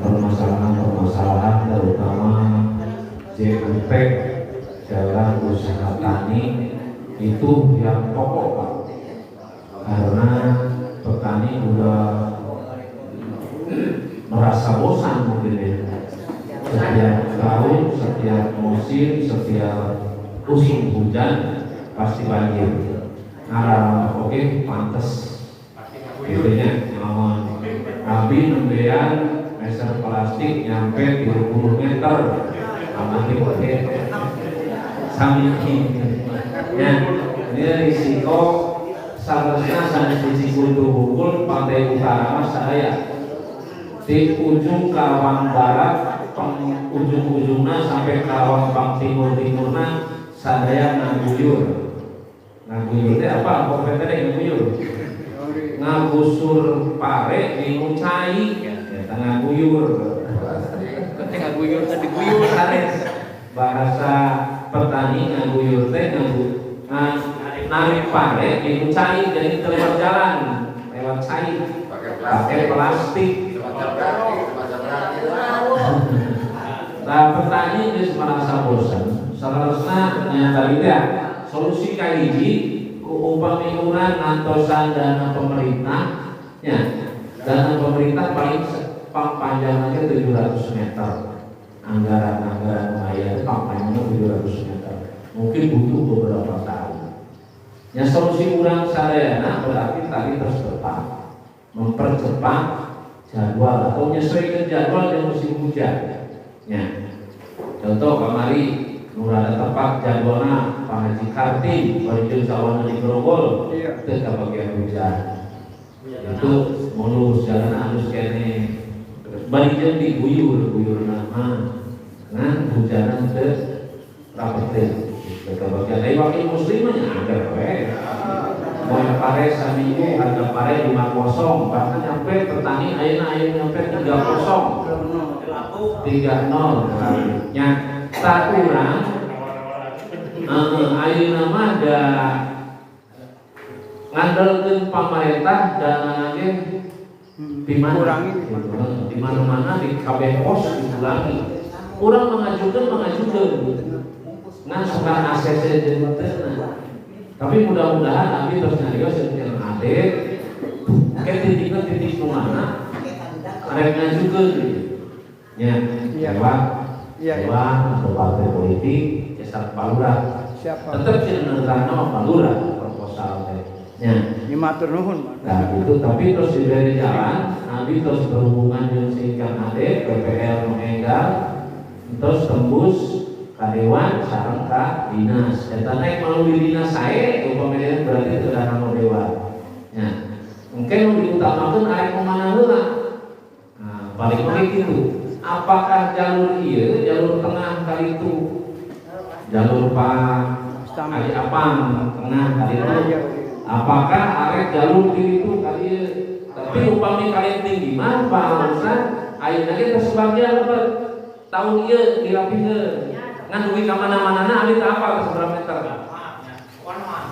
permasalahan terutama JUP jalan usaha tani itu yang pokok Pak, karena petani udah merasa bosan mungkin ya. Setiap tahun, setiap musim, setiap musim hujan pasti banjir. Nah, oke, pantas. Intinya, Nabi nembean meser plastik nyampe 20 meter, amati pakai samiki. Ya, ini risiko seharusnya saat di Sikutu Bungkul, pantai utara saya di ujung Karawang Barat ujung-ujungnya sampai ke Pang timur-timurna sadaya ngaguyur. Ngaguyur teh apa? Pokoknya teh ngaguyur. Ngagusur pare ngingu cai, eta ngaguyur. Teh ngaguyur teh diguyur hanes. Bahasa petani ngaguyur teh narik pare ngingu cai, jadi lewat jalan, lewat cai, pakai plastik. Nah, petani geus merasa bosan. Salarosna nya tadi teh solusi kahiji ku upami urang ngantosan dana pemerintah nya. Dana pemerintah paling panjangnya 700 meter. Anggaran aya panjangnya 700 meter. Mungkin butuh beberapa tahun. Ya solusi urang sadayana berarti tadi terus mempercepat jadwal atau menyesuaikan jadwal yang musim hujan. Ya. Contoh kamari nurada tepat jadwalna Pak Haji Karti barijeun sawana di Grogol teu kabagian hujan. Itu mulus jalan halus kene. Barijeun diguyur-guyurna mah. Nah hujanan teu rapet teh. Teu kabagian ai wakil muslimnya agar we. Moy pare saminggu harga pare 50 bahkan nyampe petani ayeuna nyampe 30 nya tak kurang ayeuna mah da ngandalkeun pamarentah dana ge di mana-mana di kabeh pos dikurangi. Urang mengajukan ngan suka ACC jeung teu. Tapi mudah-mudahan Abi terus nyarios jeung ade ke titik mana arek ngajukeun nya lewat atau partai politik jasa palura tetap sih negara palura proposal nya matur nuhun. Nah itu tapi terus diberi jalan Abi terus berhubungan dengan singkat ade PPL meninggal terus tembus kadewan sareng ka dinas eta naik melalui dinas sae pemilihan berarti teu dana dewan nya mungkin diutamakeun arek mana heula. Nah paling oke kitu apakah jalur ieu jalur tengah kali itu jalur Pak Haji Apang tengah kali itu apakah arek jalur kiri itu kali ieu tapi upami kali tinggi mah Pak Ustaz ayeuna ge teu sebagian lebat tahun ieu dirapikeun ngan dugi ka mana-manana abi teu apal seberapa meter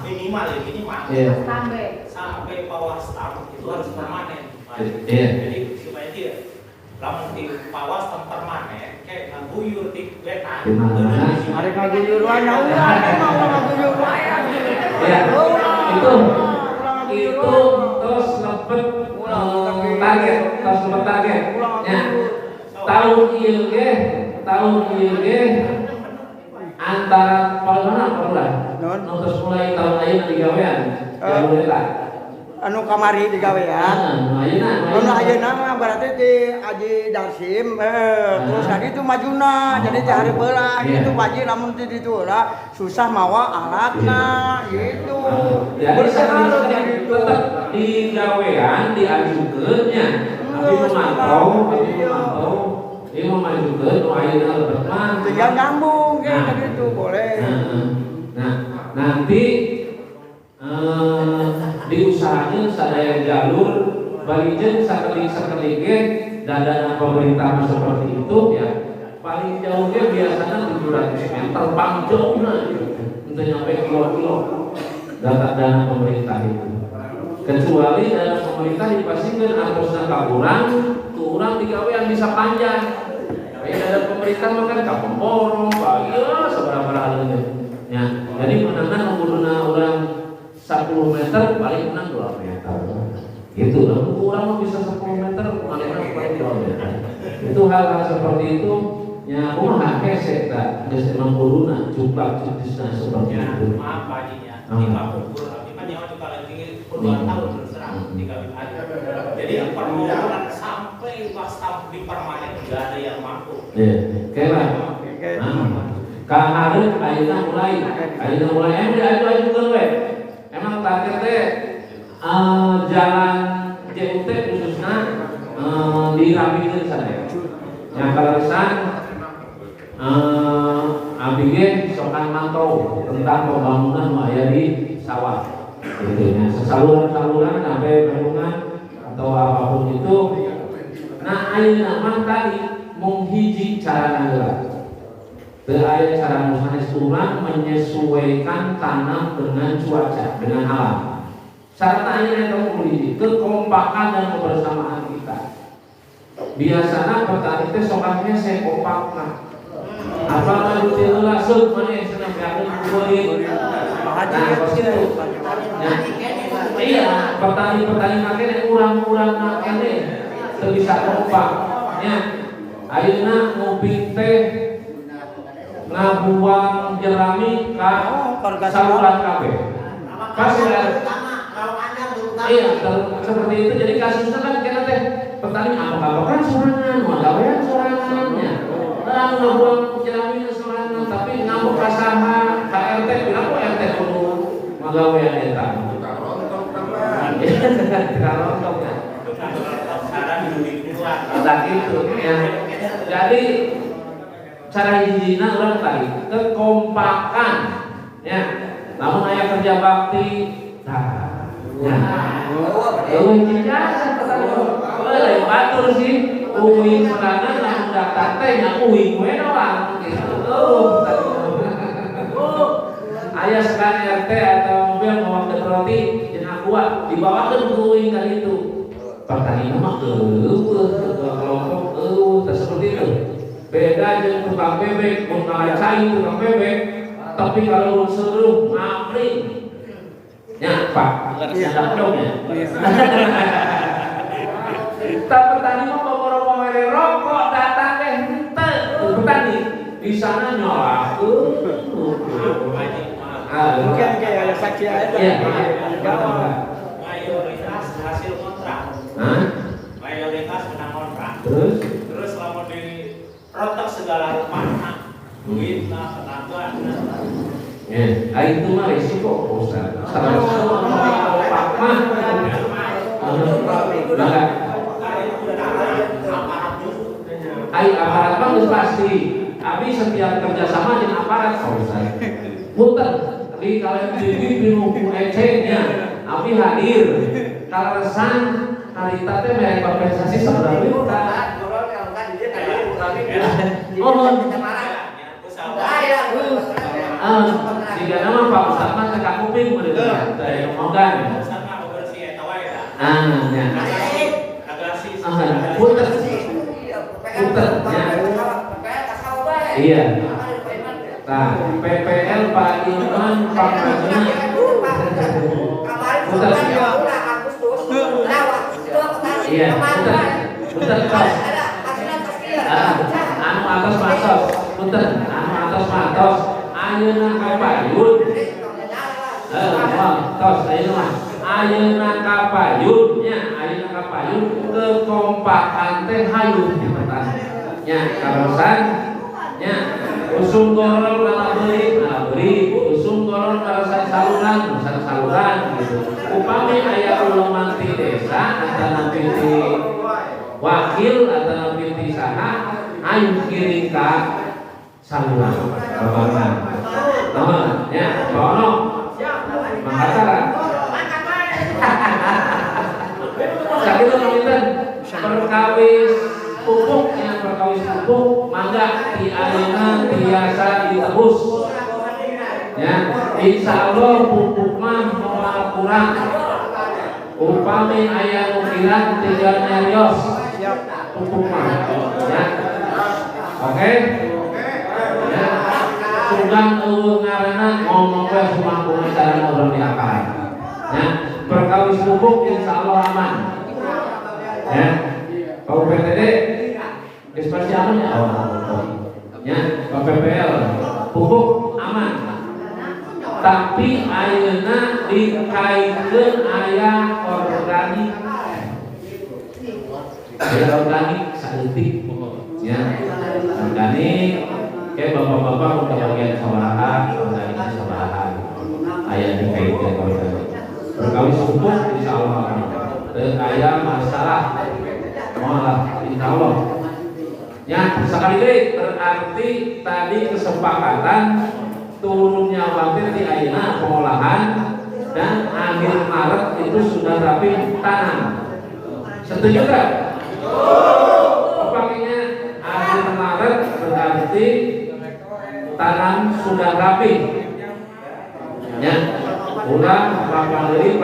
minimal sampai bawah stam itu harus permanen. Jadi supaya dia lamun di bawah stam permanen kayak ngaguyur di wetan Arek ngaguyur wae urang mau ngaguyur wae. Itu terus lepet target ya tahun ieu ge antara paling mana terus mulai tahun ayeuna digawean jalur eta anu kamari digawean ayeuna mah berarti di Haji Darsim terus tadi itu majuna jadi di hari belah gitu Haji lamun di ditu lah susah mawa alatna gitu jadi tetap digawean diajukeun nya tapi memantau dia memajukan ayeuna lebet mah tinggal nyambung kayak gitu boleh. Nah nanti diusahakan sadaya jalur balijeun sakedik ge dana pemerintah seperti itu ya paling jauh ge biasanya 700 meter panjangna untuk nyampe kilo-kilo dana pemerintah itu kecuali dana pemerintah dipasikeun antosna kakurang kurang digawean bisa panjang. Kayak ada pemerintah makan kapal borong, ya seberapa halnya. Ya, jadi menangan umurna orang 10 meter paling menang 2 meter. Itu lah, orang bisa 10 meter paling menang 2 meter. Itu hal-hal seperti itu. Ya, kumaha kesek tak geus emang kuluna juplak judisna seperti itu. Maaf paginya. Di kampung tapi kan nyawa juga lagi puluhan tahun terserah dikawin aja. Jadi permohonan sampai pas di permanen enggak ada yang mampu. Iya, kira. Kang Arif ayeuna mulai diajukan we. Emang target teh jalan JUT khususna dirapikeun sadaya. Yang kaleresan Abi ge sokan mantau tentang pembangunan nu aya di sawah. Gitu ya. Saluran-saluran sampai bendungan atau apapun itu. Nah, ayeuna mah tadi mung hiji cara heula. Teu aya cara nu sanes urang menyesuaikan tanam dengan cuaca, dengan alam. Syarat ayeuna eta mung hiji, kekompakan dan kebersamaan kita. Biasana petani teh sok hese kompakna. Apa mah teu heula seuk maneh cenah beakeun kuring. Nah, kositu. Iya, petani-petani makene urang-urang makene teu bisa kompak. Nya, ayeuna nguping teh ngabuang jerami ka saluran kabeh. Iya, seperti itu. Jadi kasusnya kan kita teh petani apa kan sorangan, magawean sorangannya. Orang ngabuang jerami sorangan, tapi ngambek ka saha, ka RT, kenapa RT kudu magawean eta? Rontok ya. Kita gitu ya. Jadi cara hijina orang tadi kekompakan ya. Namun aya kerja bakti ya. Jasa petani batur sih uing sorangan lamun daftar teh nya uing we doang gitu. Aya sekali RT atau mobil mau ke roti jeung aqua dibawakeun ku uing ka ditu. Petani mah kelompok seperti itu. Beda jeung tukang bebek, mun ngacai tukang bebek, tapi kalau seluruh ngapring. Ya, Pak. Ada dong ya. Tak petani mah boro-boro rokok datang teh henteu. Petani di sana nyolakeun. Mungkin kayak saksi aja. Iya. Mayoritas hasil kontrak. Mayoritas menang kontrak. Terus lamun di rotok segala rumah, duitna, tenaga. Ya, itu mah risiko Ustaz. Kalau Pak mah aparat mah geus pasti. Abi setiap kerjasama dengan aparat Ustaz. Punten di kalian di buku ecenya Abi hadir. Kaleresan harita teh mere kompensasi $10 juta. Jika nama Pak Ustaz mah cekak kuping bener dari ngomongan. Ustaz mah bersih eta wae dah. Ya. Agresi. Punten. Punten ya. Iya. Nah, PPL Pak Iman Pak Majuna. Punten. Iya, punten tos. Anu atas matos. Punten, anu atas matos. Ayeuna kapayun. Tos ayeuna mah. Ayeuna kapayun nya, ayeuna kapayun kekompakan teh hayun di petani. Nya, karosan nya usung gorol beli, usung gorol karosan saluran gitu. Upami aya uleman ti desa antara piti wakil antara piti saha ayo kiring ka saluran babangan. Ya, bono. Mangkataran. Sakitu pamitan perkawis pupuk mangga di ayeuna biasa ditebus. Ya, insyaallah pupuk mah moal kurang. Upami aya nu kirang 3 nyarios. Pupuk mah. Ya. Oke. Ya. Sugan ngaranna ngomong we sumangkuna cara ngobrol di akal. Ya, perkawis pupuk insyaallah aman. Ya. Pak PTD geus pasti aman ya. Ya, Pak PPL pupuk aman. Tapi ayeuna dikaitkeun aya organik. Aya organik saeutik. Ya. Organik kayak bapak-bapak udah bagian sabaraha, organiknya sabaraha. Aya dikaitkeun organik. Perkawis pupuk insyaallah aman. Teu aya masalah. Moal insyaallah. Ya, sekali lagi berarti tadi kesepakatan turunnya waktu di ayeuna pengolahan dan akhir Maret itu sudah rapi tanam. Setuju nggak? Pakainya akhir Maret berarti tanam sudah rapi. Ya, ulang pandiri.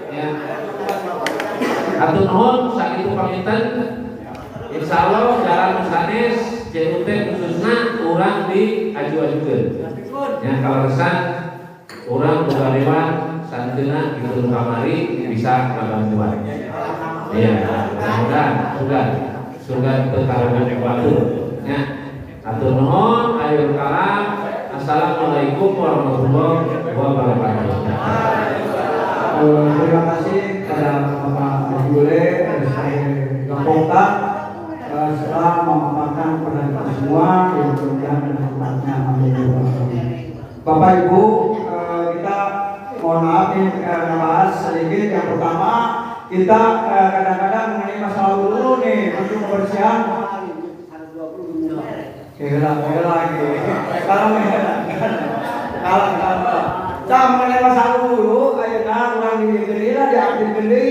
Ya. Atur nuhun sakitu paminten. Insya Allah jalan sanes JUT khususnya orang diaju-ajukeun. Ya kalau kesan orang boga lewat santeuna gitu kamari bisa ngabantuan. Iya, mudah-mudahan surga berkarunia waktu. Ya, atur nuhun, akhirul kalam. Assalamualaikum warahmatullahi wabarakatuh. Terima kasih kepada Bapak Jule dari Gapongka setelah memaparkan kepada kita semua yang berkenan dan tempatnya. Bapak Ibu, kita mohon maaf ngebahas sedikit. Yang pertama, kita kadang-kadang mengenai masalah dulu nih untuk kebersihan. Kira lagi. Kalau mengenai masalah dulu, ayeuna urang di gede lah diambil gede,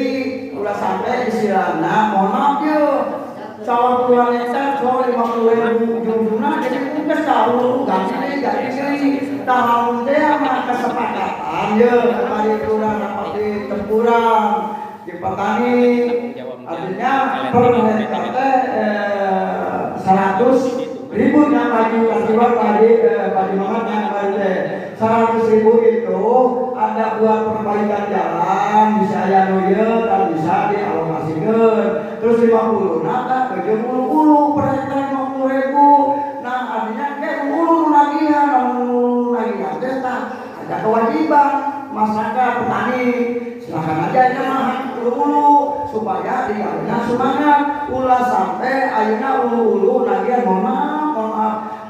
udah sampai istilahnya, mohon maaf yuk. Sawah puluhan hektar, sawah 50.000 ujung-ujungnya, jadi kita tahu ganti. Tahun teh sama kesepakatan ya, kemarin kurang dapat di tempuran di petani, artinya per hektar teh 100.000 yang bagi Muhammad yang bagi 100.000 itu ada buat perbaikan jalan bisa ya noye dan bisa dialokasikan. Terus 50 nah ke 70 per hektar 50.000. Nah artinya kayak 10 lagian ada kewajiban masyarakat petani silakan aja ini mah ulu supaya dikalinya semangat ulah sampai ayeuna ulu lagian mohon maaf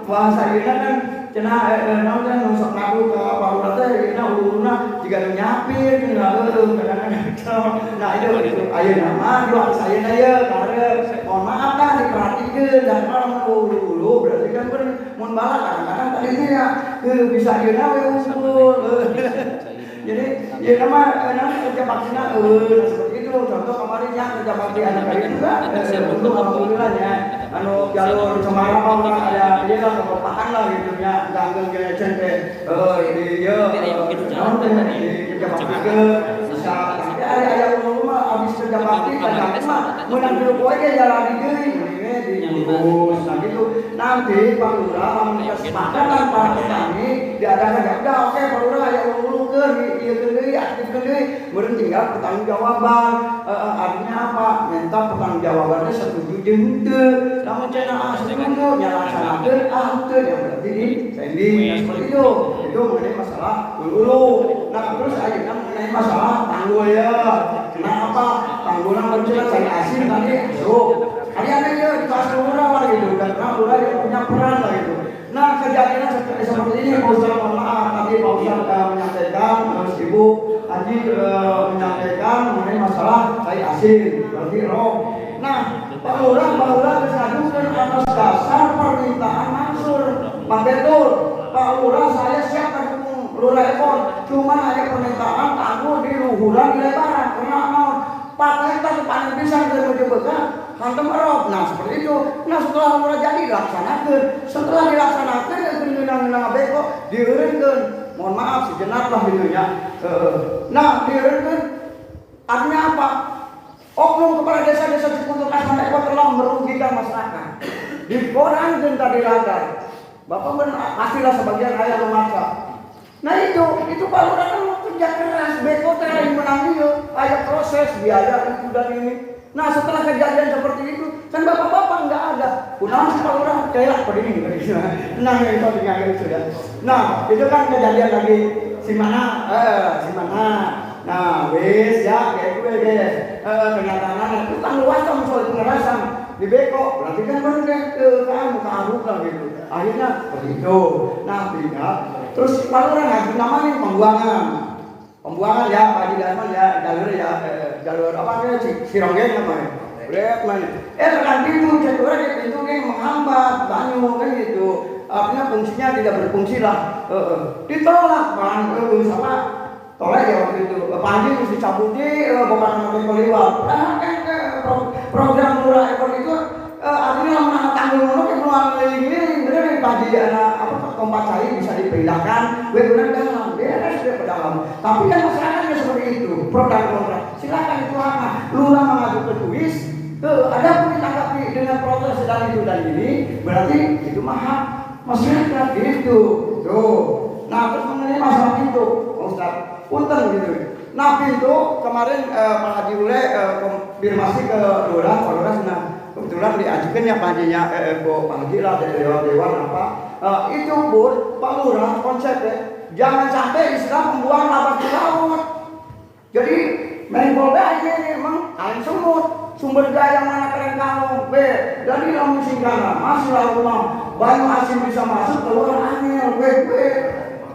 bahasa ayeuna kan cenah naon teh nusuk ngaku ka Pak teh ayeuna uluna jiga nu nyapir kadang-kadang nah itu ayeuna mah doa saya ya karep mohon maaf lah diperhatikeun dan kalau ulu berarti kan mun bala kadang-kadang tadi ya bisa ayeuna we usul jadi ya nama kerja baktinya seperti itu contoh kemarin yang kerja bakti anak kali juga untuk alhamdulillah ya anu jalur Semarang orang ada dia lah kepakan lah gitu ya ganggu gaya cente ini ya kerja bakti ke bisa tapi ada rumah habis kerja bakti kadang mah menang dulu poe ge jalan di diurus nah gitu nanti Pak Lurah kesepakatan para petani diadakan ya udah oke Pak Lurah ya ululukeun ieu deui aktifkeun deui meureun tinggal pertanggungjawaban artinya apa minta pertanggungjawabannya setuju jeung henteu lamun cenah setuju nya laksanakeun henteu yang berarti di pending seperti itu mengenai masalah hulu. Nah terus ayeuna mengenai masalah tanggul ya nah apa tanggulna bercerita cai asin tadi asup ada ya di kelas lurah lah gitu dan lurah yang punya peran lah gitu. Nah kejadian seperti ini Pak Ustaz mohon maaf tadi Pak Ustaz menyampaikan terus Ibu Haji menyampaikan mengenai masalah cai asin berarti roh. Nah Pak Lurah kesadukan atas dasar permintaan mansur Pak Betul Pak Lurah saya siap dukung Lurah Ekon cuma ada permintaan tanggul di luhuran di lebaran karena 4 hektar panen pisang dari Mojokerto hantem erop. Nah seperti itu. Nah setelah mulai jadi dilaksanakan. Setelah dilaksanakan ngeunang beko dieureunkeun. Mohon maaf sejenak lah gitu ya. Nah dieureunkeun artinya apa? Oknum kepala desa-desa Cikuntur Kasman Eko telah merugikan masyarakat. Dikorangkeun tadi radar. Bapak pastilah sebagian ayah memaksa. Nah itu Pak Lurah kan kerja keras, beko teh yang menang dia, ada proses biaya itu dan ini. Nah setelah kejadian seperti itu, kan bapak-bapak nggak ada. Kunaon Pak Lurah kayak apa ini? Nah itu tinggal itu sudah. Nah itu kan kejadian lagi si mana. Nah wis ya kayak gue guys, kenyataan itu kan luas kan soal pengerasan di beko, berarti kan baru deh ke kamu ke Aruk lah gitu. Akhirnya seperti itu. Nah tinggal terus Pak Lurah ngajuin namanya pembuangan ya Pak Haji Darman ya jalur apa namanya Sironggen namanya Rep mana? Kan pintu jatuh lagi pintu yang menghambat banyu kan gitu. Artinya fungsinya tidak berfungsi lah. Ditolak kan, sama tolak ya waktu itu. Pak Haji mesti cabuti bukan pakai koliwat. Program Lurah Ekor itu artinya lama tanggung ngono ke melalui bener nih Pak Haji anak kompak cair bisa dipindahkan. Gue benar dalam, beres dia ke dalam. Tapi kan masyarakatnya seperti itu. Program kontra. Silakan itu apa? Lurah mengajukan tulis. Ada pun ditanggapi dengan protes dan itu dan ini berarti itu mahal masyarakat gitu. Tuh. Nah terus mengenai masalah pintu, Ustaz, punten gitu. Nah pintu kemarin Pak Haji Ule konfirmasi ke Lurah, Pak Lurah nah kebetulan diajukan ya Pak Hajinya Pak Haji lah dari dewan apa. Itu pun Pak Lurah konsepnya jangan sampai istilah pembuangan lapak di laut. Jadi Menpolda ini memang kain semut. Sumber daya mana keren kamu, jadi kamu singgana, masih lalu banyak asin bisa masuk keluar angin,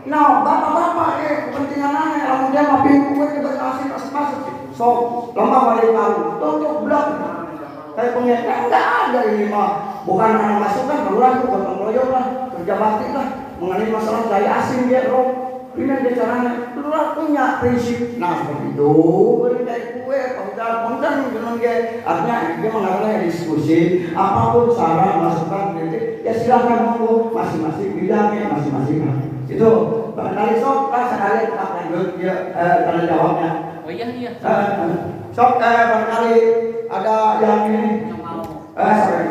Nah, bapak-bapak kepentingan aneh, kamu dia mau pintu kita asin masuk, so lama balik kamu, tutup blok, kayak pengen, enggak ada ini mah, bukan anak masukan, keluar tuh gotong royong lah, kerja bakti lah, mengenai masalah daya asin dia roh. Ini dia caranya, Lurah punya prinsip. Nah seperti itu, berdaya kue, konten dengan dia. Artinya dia mengatakan diskusi, apapun saran, masukan, kritik, ya silahkan monggo, masing-masing bidangnya, masing-masing. Itu barangkali sok, sekali kita lanjut dia tanya jawabnya. Oh iya. Sok barangkali ada yang ini. Sorry.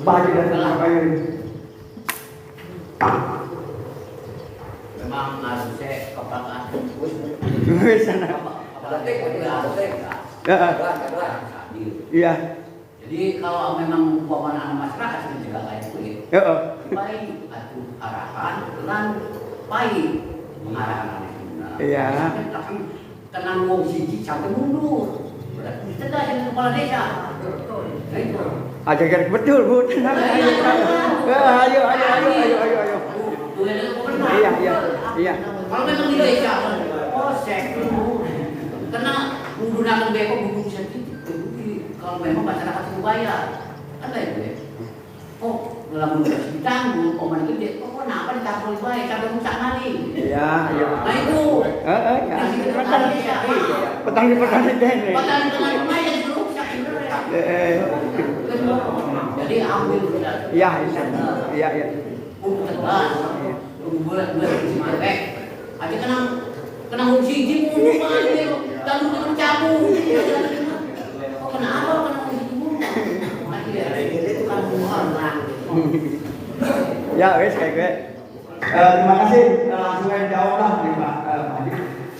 Bagi dan apa ini? Memang harusnya kepakaan Iya. Jadi kalau memang umpamanya masyarakat juga kayak kulit, baik atuh arahan dengan baik mengarahkan iya. Tenang wong siji sampai mundur. Berarti tegas dengan kepala desa. Nah itu. Aja betul Bu. Tenang. Ayo. Iya. Kalau memang di desa, polsek karena menggunakan beko bubuk sedikit, kalau memang masyarakat itu bayar, kan itu ya. Oh, dalam ditanggung, koman gede, kenapa ditanggung bayar, sampai rusak mali. Iya. Nah itu. Petani deh. Petani rumah yang rusak jadi ambil benar. Iya. Tegas. Buat semangat. Aja kena kunci jin mulu aja. Lalu kena cabut. Kenapa kena kunci jin? Itu kan orang. Ya, wes kayak gue. Terima kasih langsung aja jawab lah nih Pak Haji.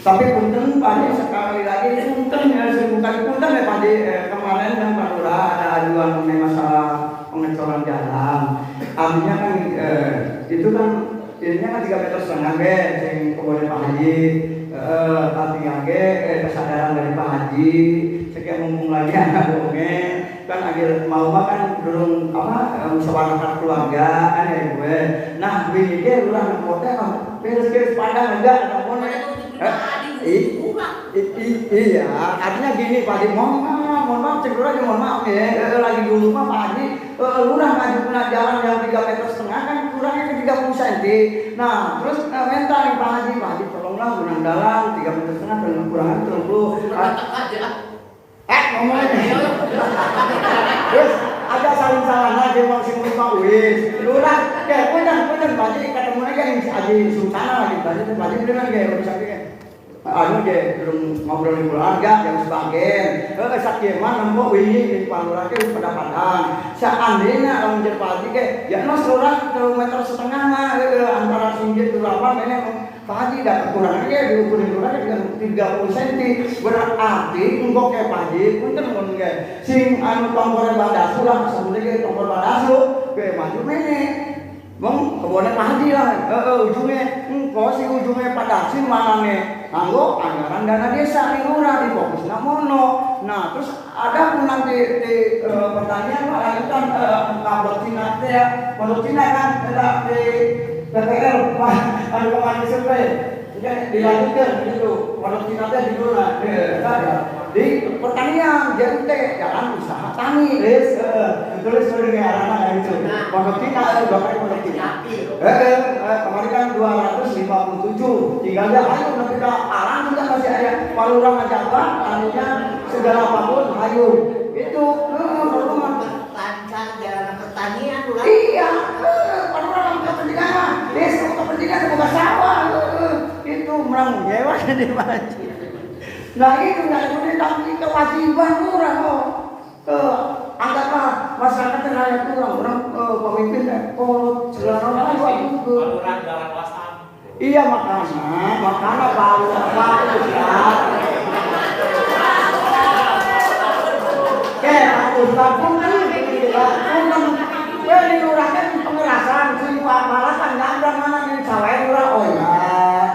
Tapi punten Pak Haji sekali lagi punten ya bukan punten ya Pak Haji kemarin kan Pak Lurah ada aduan mengenai masalah pengecoran jalan. Artinya kan itu kan ininya kan 3,5 meter yang kemudian Pak Haji artinya kesadaran dari Pak Haji sekian mumpung lagi anak bonge kan akhir mau kan belum musyawarah keluarga kan ya gue. Nah begini dia ulah kota kan beres padang enggak ada bonge. Iya artinya gini Pak Haji mohon maaf cek aja mohon maaf ya lagi dulu mah Pak Haji lurah ngaju kena jalan yang 3,5 meter kan kurangnya ke 30 cm. Nah terus mental nih Pak Haji tolonglah gunang dalam 3,5 meter dengan kurangan 30. Ngomongnya terus ada saling-saling aja masih Pak Wis lurah kayak punten Pak Haji ketemu aja yang Haji Sultana lagi Pak Haji dengan kayak bisa belum ngobrol di keluarga yang sebagian sakieman nembok wingi di Lurah ke pendapatan seandainya kalau menjadi Pak Haji ya mas Lurah 1,5 meter antara singgit ke apa ini Pak Haji dapat kurangnya diukurin Lurah dengan 30 cm berarti enggak kayak Pak Haji punten kayak sing tongkore badasu lah sebetulnya tongkor badasu kayak maju ini Bang, kebunnya Pak Haji lah, ujungnya, si ujungnya pada sini mana nih? Anggo anggaran dana desa di Lurah di fokus mono. Nah, terus ada pun nanti di pertanian lanjutan kabel Cina ya, pondok Cina kan di PPL, ada pemain survei, jadi dilanjutkan gitu, pondok Cina di Lurah, ada. di pertanian jadi teh jalan usaha tani guys tulis sudah anak itu pondok Cina bapak pondok Cina kemarin kan 257 tinggalnya ayo nanti ke alam juga masih ada palurang aja apa taninya segala apapun ayo itu lancar jalan pertanian ulah iya palurang kepentingan desa kepentingan semoga sawah itu menang nyewa di masjid. Nah itu nggak boleh tapi kewajiban orang anggaplah masyarakat rakyat orang pemimpin segala orang Palurang jalan wasam. iya makanya baru ya. Pak Ustaz pun dilurahkan pengerasan si malah kan nggak ada mana nih sawah lurah oh ya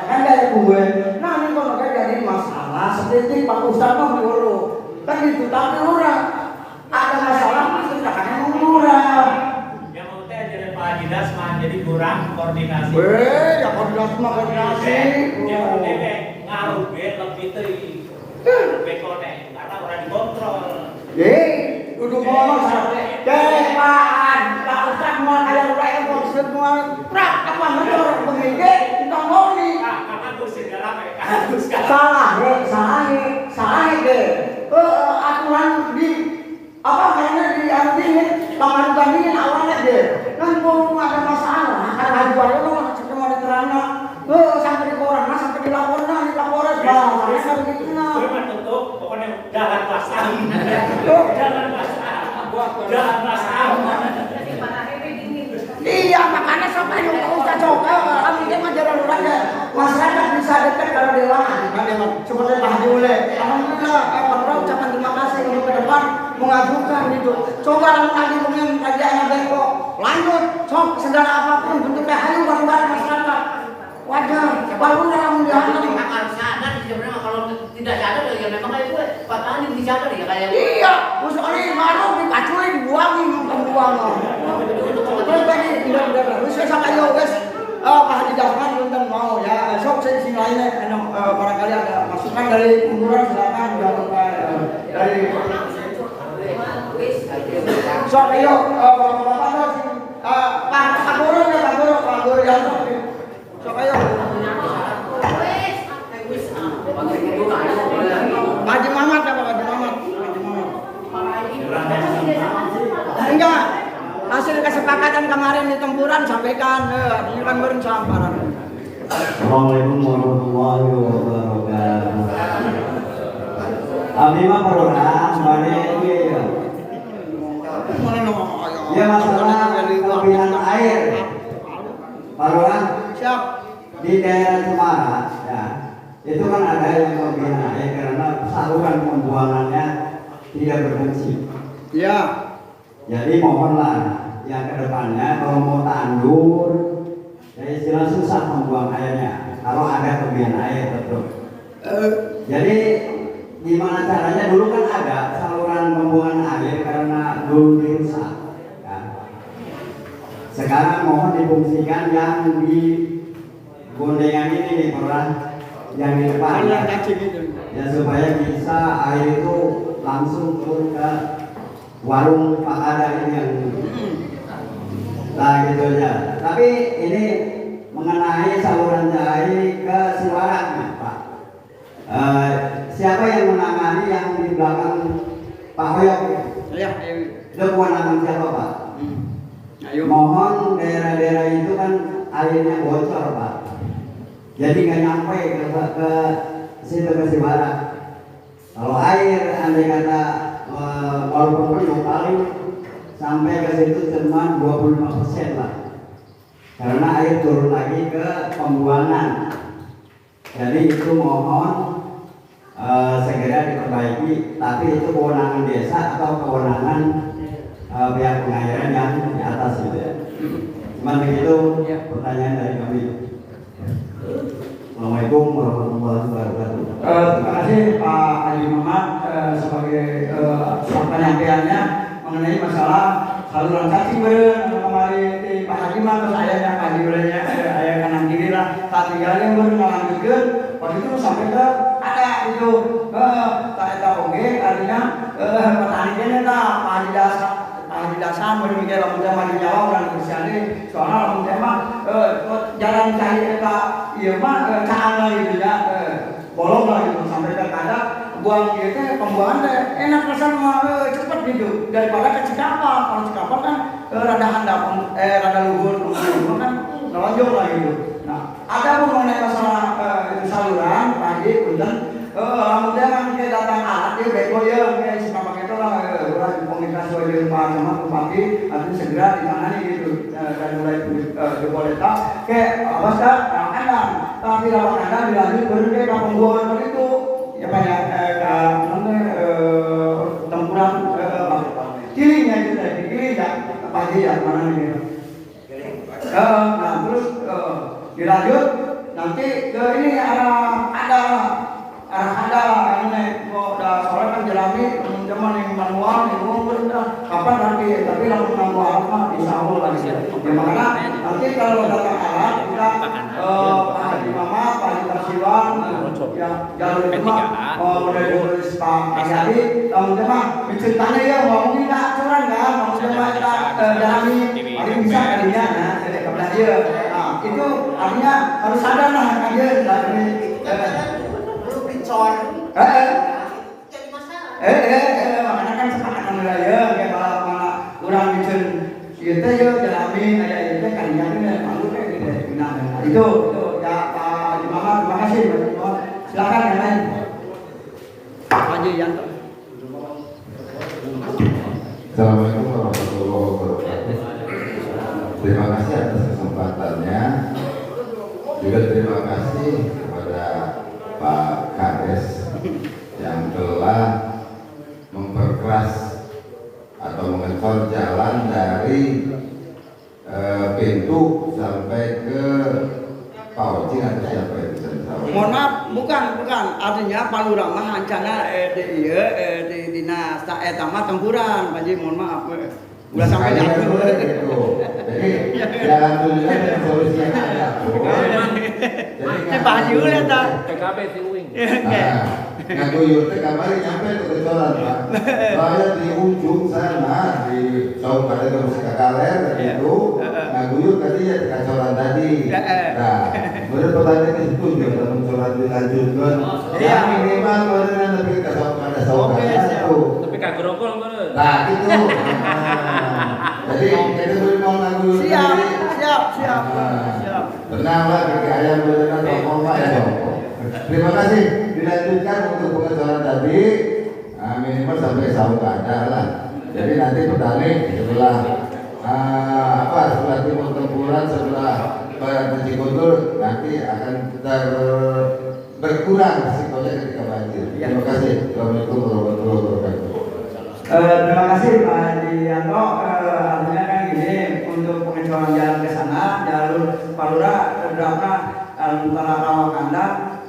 kan dari gue nah ini kalau jadi masalah seperti Pak Ustaz mah dulu kan itu tapi lurah ada masalah tindakannya lurah Yang mau teh jadi Pak Dinas mah jadi kurang koordinasi. ya koordinasi Dia udah ngaruh lebih teri bekone karena orang dikontrol. Duduk ngomong sampai Pak Ustaz mau kayak rakyat mau semua prak apa mentor pemikir kita ngomong Karena gue segala mereka salah deh aturan di apa karena di artinya tangan bandingin awalnya deh kan mau ada masalah kan aduan lo cuma diterangnya sampai di koran sampai di laporan bahasanya kan begitu nah tutup pokoknya jalan pasang jalan pasang iya makanya sampai yang Pak Ustaz coba kami dia mah jalan orang ya masyarakat bisa dekat kalau dewan kan emang seperti Pak Haji Ule alhamdulillah Pak ucapan terima kasih untuk ke depan mengajukan gitu coba lagi mungkin kerjaan beko lanjut sok segala apapun bentuknya ayo bareng-bareng masyarakat wajar baru dalam dihantar harus sadar sebenarnya kalau tidak sadar ya memang kayak gue Pak Tani disadar ya kayak iya musuhnya baru dipaculi dibuangin membuang terus tadi tidak terus sampai yo wes Pak Haji Jafar nonton mau ya sok saya sini lainnya barangkali ada masukan dari kumpulan silakan dari sok ayo bapak-bapak Pak Guru yang sok ayo Pak Haji Muhammad ya Pak Haji Muhammad enggak hasil kesepakatan kemarin di tempuran sampaikan ini kan berencana Assalamualaikum warahmatullahi wabarakatuh. Abdi mah perona sebenarnya ya masalah kelebihan air. Perona siap di daerah Cemara ya itu kan ada yang kelebihan air karena saluran pembuangannya tidak berfungsi. iya. Jadi mohonlah yang kedepannya kalau mau tandur, ya istilah susah membuang airnya. Kalau ada kelebihan air betul. Jadi gimana caranya? Dulu kan ada saluran pembuangan air karena dulu dirusak. Ya. Sekarang mohon difungsikan yang di gondengan ini nih orang yang di depan. Ya supaya bisa air itu langsung turun ke warung Pak Ada ini yang nah gitu aja. Tapi ini mengenai saluran air ke Siwaran Pak. Siapa yang menangani yang di belakang Pak Hoyok? Iya. Itu kewenangan siapa Pak? Ayo. Mohon daerah-daerah itu kan airnya bocor Pak. Jadi nggak nyampe ke situ ke Siwaran. Kalau air andai kata walaupun penuh paling sampai ke situ cuma 25% lah karena air turun lagi ke pembuangan. Jadi itu mohon segera diperbaiki, tapi itu kewenangan desa atau kewenangan pihak pengairan yang di atas itu ya. Cuma begitu pertanyaan dari kami. Assalamualaikum warahmatullahi wabarakatuh. Terima kasih Pak Haji Muhammad sebagai penyampaiannya mengenai masalah saluran cacing kemarin di Pak Haji Muhammad terus ayahnya Pak Haji Ulenya ayah kanan kiri lah tak tinggalnya baru melanjutkan waktu itu sampai ke ada itu tak tahu artinya petani ini lah Pak Dasar berpikir lamun teh mah di Jawa urang Kristiani soalnya lamun teh mah jalan cai eta ieu mah caang lah gitu ya bolong lah gitu sampai ke kada buang ieu teh pembuangan teh enak rasana mah cepet gitu daripada ke Cikapal. Kalau Cikapal kan rada handap rada luhur kan nelonjol lah gitu. Nah, ada mengenai masalah saluran tadi punten lamun teh mah datang alat dia bego ya kayak si Bapak itu lah urang komunikasi jeung Pak Camat Bupati nanti segera ditangani gitu dan mulai diboleta ke awas kadang tapi lawan kadang dilanjut baru ke pembuangan itu ya banyak tempuran kilingnya itu tadi kiling ya apa aja ya mana nih nah terus dilanjut nanti ke ini ada ini udah soalnya kan jalani teman-teman yang manual yang ngomong kapan nanti tapi lalu manual mah disahul lagi ya makanya nanti kalau datang alat kita Pak Haji Mama, Pak Haji Tarsiwan ya jalur itu mah udah ditulis Pak Haji teman-teman ceritanya ya ngomongin tak curang kan teman-teman kita jalani paling bisa kalinya nah jadi kebelah dia nah itu artinya harus sadar lah kan dia dari jadi masalah. Makanya kan sepakatan wilayah kayak mana kurang bikin itu ya jalami kayak itu kan yang ini malu kayak gitu. Nah itu ya Pak Haji Mama terima kasih silakan yang lain. Pak Haji Yanto. Assalamualaikum warahmatullahi wabarakatuh. Terima kasih atas kesempatannya. Juga terima kasih kepada Pak Kades yang telah memperkeras atau mengecor jalan dari pintu sampai ke Paucing atau siapa yang bisa disawat? Mohon maaf, bukan. Artinya Pak Lurah mah hancana di dinas tamat tempuran, Pak Haji, mohon maaf. Udah sampai jatuh. Jadi jalan tujuan dan solusi yang ada. Jadi Pak Haji udah tak. TKP si Uing. Ngaguyur teh kamari nyampe ke kecoran Pak. Saya di ujung sana di Saung Pada ke Musik Kaler itu ngaguyur tadi ya di kecoran tadi. Nah, bener pertanyaan ke situ juga teman coran dilanjutkan. Ya minimal bener lebih ke Saung Pada itu. Tapi kagak rokok bener. Nah itu. Jadi kita boleh mau ngaguyur. Siap. Tenang lah kaki ayam beneran ngomong Pak ya. Terima kasih. Dilanjutkan untuk pengecoran tadi minimal sampai Saung Kada lah. Jadi nanti petani setelah setelah timur tempuran setelah Cikuntur nanti akan berkurang risikonya ketika banjir. Terima kasih. Assalamualaikum warahmatullahi wabarakatuh. Terima kasih Pak Haji Yanto. Artinya kan gini untuk pengecoran jalan ke sana jalur Palura berapa antara Rawakanda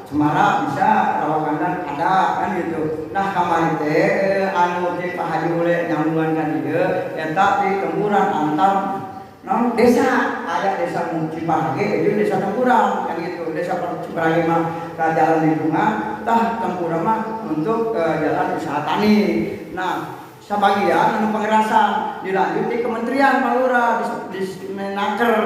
Semara bisa, Rawakandan ada kan gitu. Nah kemarin teh anu teh Pak Haji boleh nyambungan kan dia, eta di tempuran antar non desa, ada desa Ciparage, itu desa tempuran kan gitu. Desa Ciparage mah ke jalan lingkungan, tah tempuran mah untuk jalan usaha tani. Nah sebagian anu pengerasan dilanjut di Kementerian Pak Lurah di Menaker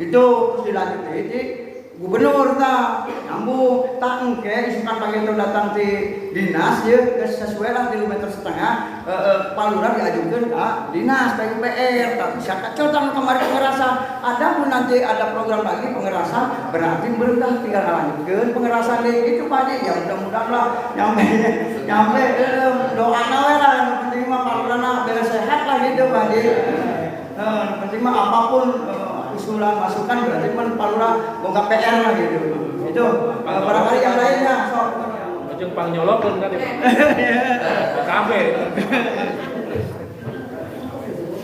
itu terus dilanjut di Gubernur tak nyambung tak engke isukan bagian datang di dinas ya sesuai lah kilometer setengah Pak Lurah diajukan ke dinas PUPR tak bisa kacau tahun kemarin pengerasan ada pun nanti ada program lagi pengerasan berarti berentah tinggal lanjutkan pengerasan deh itu Pak Haji ya mudah-mudahan lah nyampe doa nawe lah yang penting mah Pak Lurah biar sehat lah gitu Pak Haji penting mah apapun usulan masukan berarti kan Pak Lurah boga PR lah gitu. Itu barangkali yang lainnya. Ujung pangnyolokeun kan. Kabeh.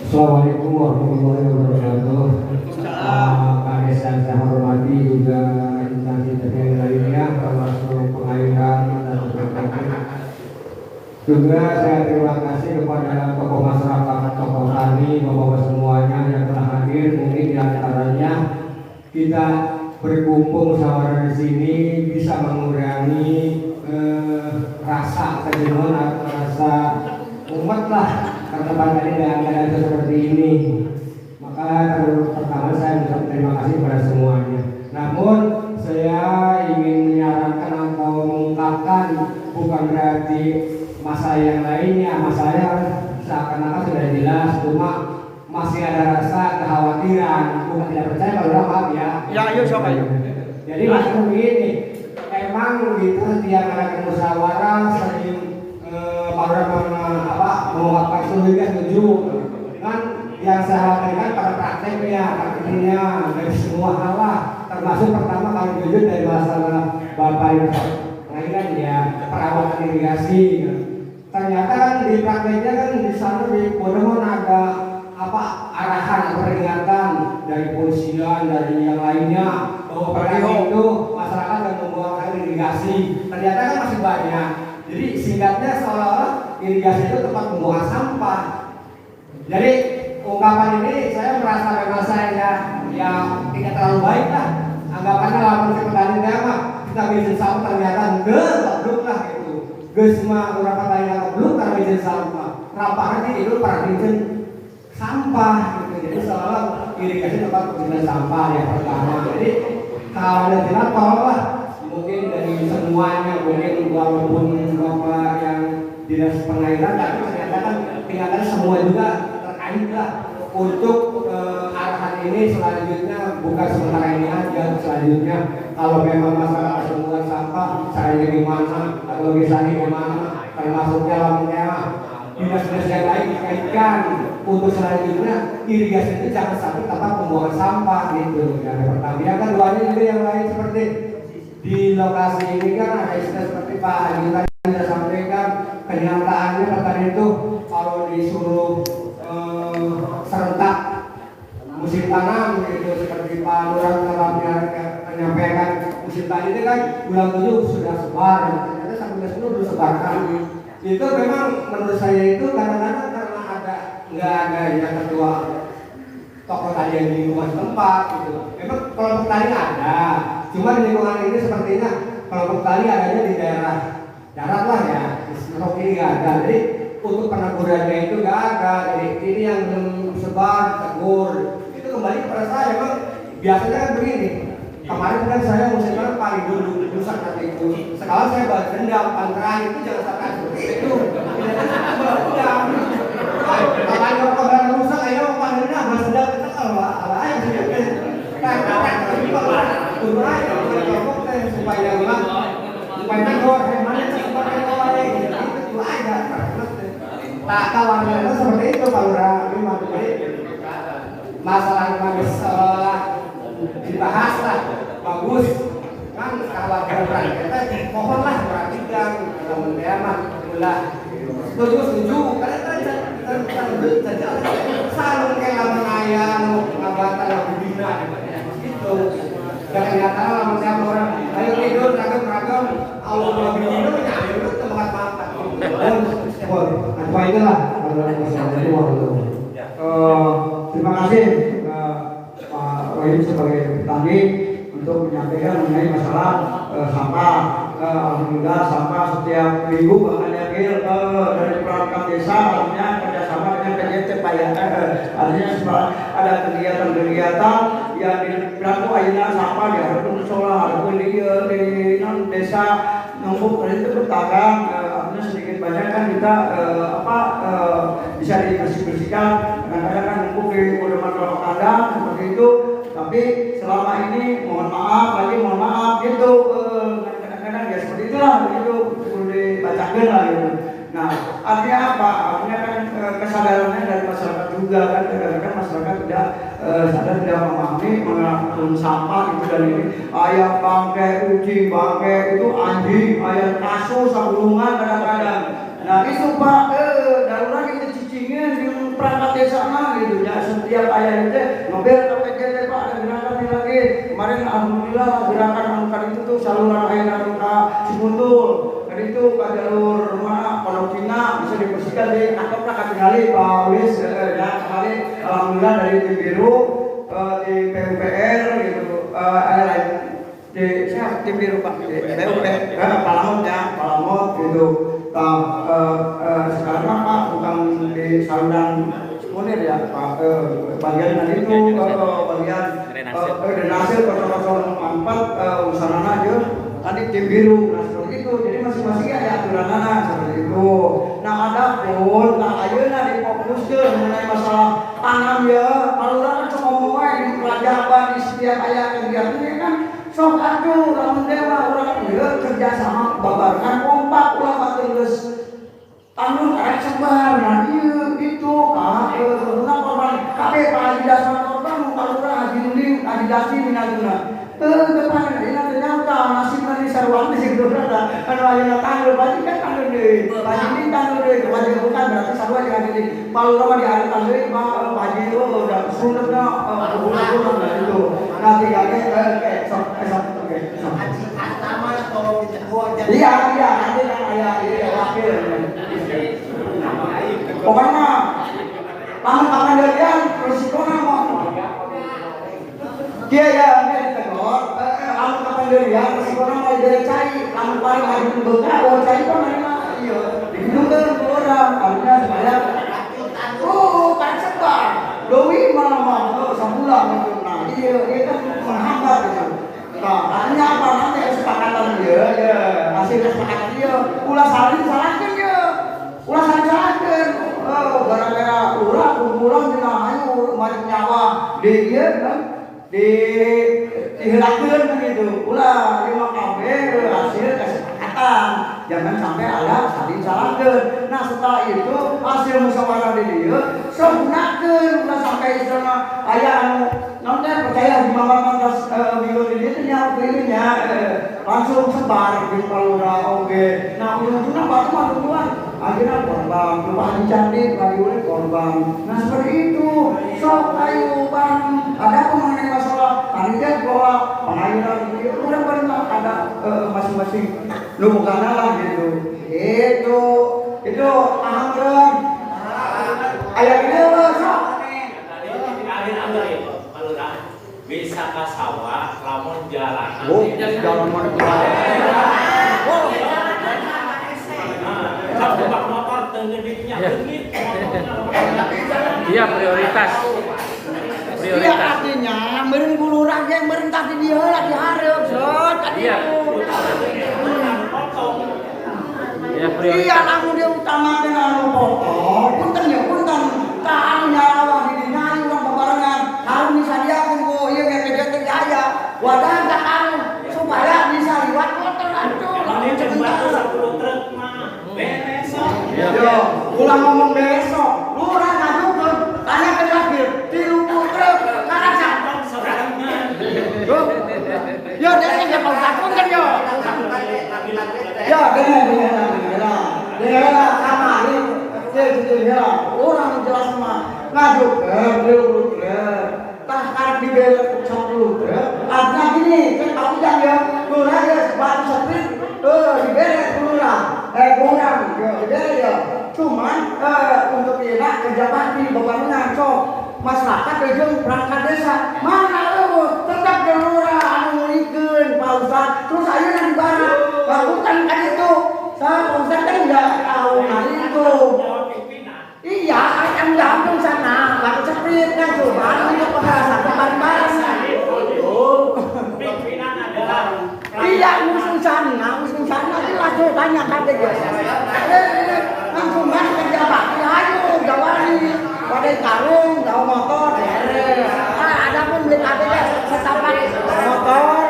Assalamualaikum warahmatullahi wabarakatuh. Kades yang saya hormati juga instansi terkait lainnya termasuk pengairan dan berbagai. Juga saya terima kasih kepada tokoh masyarakat, tokoh tani, bapak-bapak semuanya yang telah hadir. Mungkin diantaranya kita berkumpul musyawarah di sini bisa mengurangi rasa kejenuhan atau rasa mumet lah karena barangkali keadaan seperti ini. Maka pertama saya mengucapkan terima kasih kepada semuanya. Namun saya ingin menyarankan atau mengungkapkan bukan berarti masalah yang lainnya, masalah seakan-akan sudah jelas, cuma masih ada rasa kekhawatiran, bukan tidak percaya kalau maaf ya. Ya, ayo coba yuk. Jadi maksudnya begini, emang gitu setiap ada musyawarah sering mengungkapkan setuju kan yang saya khawatirkan pada prakteknya, artinya dari semua hal termasuk pertama kalau jujur dari masalah bapak yang lain ya perawatan irigasi. Ternyata kan di prakteknya kan di sana di Podomon ada arahan atau peringatan dari polisian dari yang lainnya bahwa pada itu masyarakat dan membuang air irigasi. Ternyata kan masih banyak. Jadi singkatnya seolah-olah irigasi itu tempat pembuangan sampah. Jadi ungkapan ini saya merasa memang saya yang tidak terlalu baik lah. Anggapannya laporan si petani tema kita bikin sampah ternyata belum lah gitu. Semua beberapa lainnya belum bikin sampah. Rapanya itu para bikin sampah gitu. Jadi seolah irigasi tempat pembuangan sampah yang pertama. Jadi kalau ada tidak tolonglah mungkin dari semuanya mungkin walaupun bapak yang dinas pengairan tapi ternyata kan tingkatan semua juga terkait lah untuk arahan ini selanjutnya bukan sementara ini aja selanjutnya kalau memang masalah pembuangan sampah caranya gimana atau misalnya gimana termasuknya lamanya dinas-dinas yang lain dikaitkan untuk selanjutnya irigasi itu jangan sampai tempat pembuangan sampah gitu. Yang pertama, yang keduanya juga yang lain seperti di lokasi ini kan ada istilah seperti Pak Haji tadi sudah sampaikan kenyataannya petani itu kalau disuruh serentak musim tanam gitu seperti Pak Lurah telah menyampaikan musim tadi itu kan bulan 7 sudah sebar ternyata sampai bulan 10 sudah sebarkan itu memang menurut saya itu kadang-kadang karena nggak ada yang ketua tokoh tadi yang di lingkungan tempat gitu memang kelompok tani ada cuma di lingkungan ini sepertinya kelompok tani adanya di daerah darat lah ya di ini nggak ada jadi untuk penegurannya itu nggak ada jadi ini yang belum sebar tegur itu kembali kepada saya memang biasanya kan begini kemarin kan saya musimnya paling dulu rusak nanti itu sekarang saya balas dendam panteran itu jangan sampai itu dendam kalau program rusak ayo panennya balas dendam kita kalau apa aja sih supaya ulang supaya negor mana supaya negor itu aja tak kawannya seperti itu Pak Lurah masalah masalah dibahas lah bagus kan kalau kita mohonlah perhatikan dalam mendemat itulah setuju karena selalu kayak ayam ngabatan lagu bina gitu jangan nyata lama siapa orang ayo tidur ragam Allah lagu bina ayo itu tempat makan apa itulah terima kasih Pak Wahid sebagai petani untuk menyampaikan mengenai masalah sampah. Alhamdulillah sampah setiap minggu bahkan diambil dari perangkat desa artinya kerjasama dengan PJT artinya ada kegiatan-kegiatan yang di Blanco ayeuna sampah diharapkan musola harapkan di desa numpuk itu bertagang artinya sedikit banyak kan kita bisa dibersihkan kadang-kadang kan numpuk di Podomon Kelapa Kadang seperti itu tapi selama ini mohon maaf gitu kadang-kadang ya seperti itulah begitu perlu dibacakan lah gitu. Nah artinya apa? Artinya kan kesadarannya dari masyarakat juga kan kadang-kadang masyarakat tidak sadar tidak memahami mengenai sampah itu dan ini ayam bangke, uji bangke itu anjing, ayam kasus, sabulungan kadang-kadang. Nah itu Pak darurat kita cicingin di perangkat desa gitu ya setiap ayam itu mobil PJT Pak ada gerakan lagi kemarin alhamdulillah gerakan angkat itu tuh saluran air ke Cipuntul dan itu ke jalur mana Pondok Cina bisa dibersihkan di anggaplah katingali Pak Wis ya kemarin alhamdulillah dari tim biru di PUPR gitu ada lain di tim biru Pak di PUPR Palamut ya Palamut gitu Sekarang Pak bukan di saluran Munir ya Pak, bagian tadi itu bagian drainase 004 usaha aja tadi tim biru, nah seperti itu. Jadi masing-masing ada aturannya seperti itu. Nah ada pun nah ayeuna difokuskeun mengenai masalah tanam ya. Kalau kan cuma ngomong di pelajaran di setiap aya kegiatan ini kan sok atuh lamun dewa urang ieu kerja sama babarengan kompak ulah batur geus tanggung arek sebar. Nah ieu itu Pak keuna korban kabeh Pak Haji Dasman korban kalura Haji Nuling Haji Dasi minaguna depan ini ternyata nasibnya di sarwan di situ berada anu ayeuna tanggal berarti kan tanggal deui Haji ini tanggal deui wajib bukan berarti sarwa jangan gini kalau di hari tanggal deui Pak Haji itu udah sundepna bulan-bulan itu nanti kakek oke iya nanti kan ayah wakil pokoknya lamun kapan dilihat resikonya mau dia ya ditegur lamun kapan dilihat resikonya mau jadi cai lamun paling lagi membuka cai kok mana iya dihidungkan orang karena supaya kan sebar Dewi malah sebulan itu nah dia kan menghambat gitu. Nah, artinya apa nanti kesepakatan dia, hasil kesepakatan dia, ulah saling salahkan dia, ulah saling salahkan. Gara-gara ulah kumpulan dina ayu mari nyawa di dia kan dihilangkan begitu. Ulah lima kabeh hasil kesepakatan. Jangan sampai ada saling salahkan. Nah setelah itu hasil musyawarah di dia, gunakan ulah sampai istilahnya ayah anu nanti percaya di mama mantas minggu ini itu nyampe langsung sebar di Palura oke. Nah ujung-ujungnya batu duluan akhirnya korban lupa cantik lagi oleh korban. Nah seperti itu sok ayo bang ada mengenai masalah panitia kelola pengairan itu udah pernah ada masing-masing lubukana lah gitu itu aham ayat ini sok bisa ke sawah, lamun jalan. Jalan mana Pak motor tenggeliknya dengit. Iya prioritas. Iya artinya meureun kulurah ge meureun tadi dia lagi hareup sot tadi. Iya. Ya prioritas. Iya lamun dia utamakeun anu pokok. Punten ya punten. Tah nyawa di dinya urang babarengan harus disadiakeun ku ieu ge kegiatan aya. Wadah tak anu supaya bisa liwat motor atuh. Ini cuma 10 truk mah. Beres. Yo, ulah ngomong besok. Lurah ngajukeun tanya ke terakhir 30 truk karasan. Yo, jadi enggak mau takut kan yo. Ya, benar kamari. Ya, orang jelas mah ngajukeun 30 truk. Tah karep dibelek 10 truk. Artinya gini, kan tahu jang ya. Lurah ya batu seprit dibelek lurah. Kurang ya, dibelek ya. Cuman untuk enak kerja bakti bebarengan sok masyarakat jeung perangkat desa mana tetap ke lurah anu ngulikeun Pak Ustad terus ayeuna dibara bukan kan itu Pak Ustad kan enggak tahu nah itu iya kan jambung sana batu seprit kan cuma untuk pemerasan bareng-bareng pimpinan adalah iya musuh sana jelas tuh tanya kabeh langsung kan kerja bakti ayo gawani pada karung gawe motor beres ada pun beli kabeh setapak motor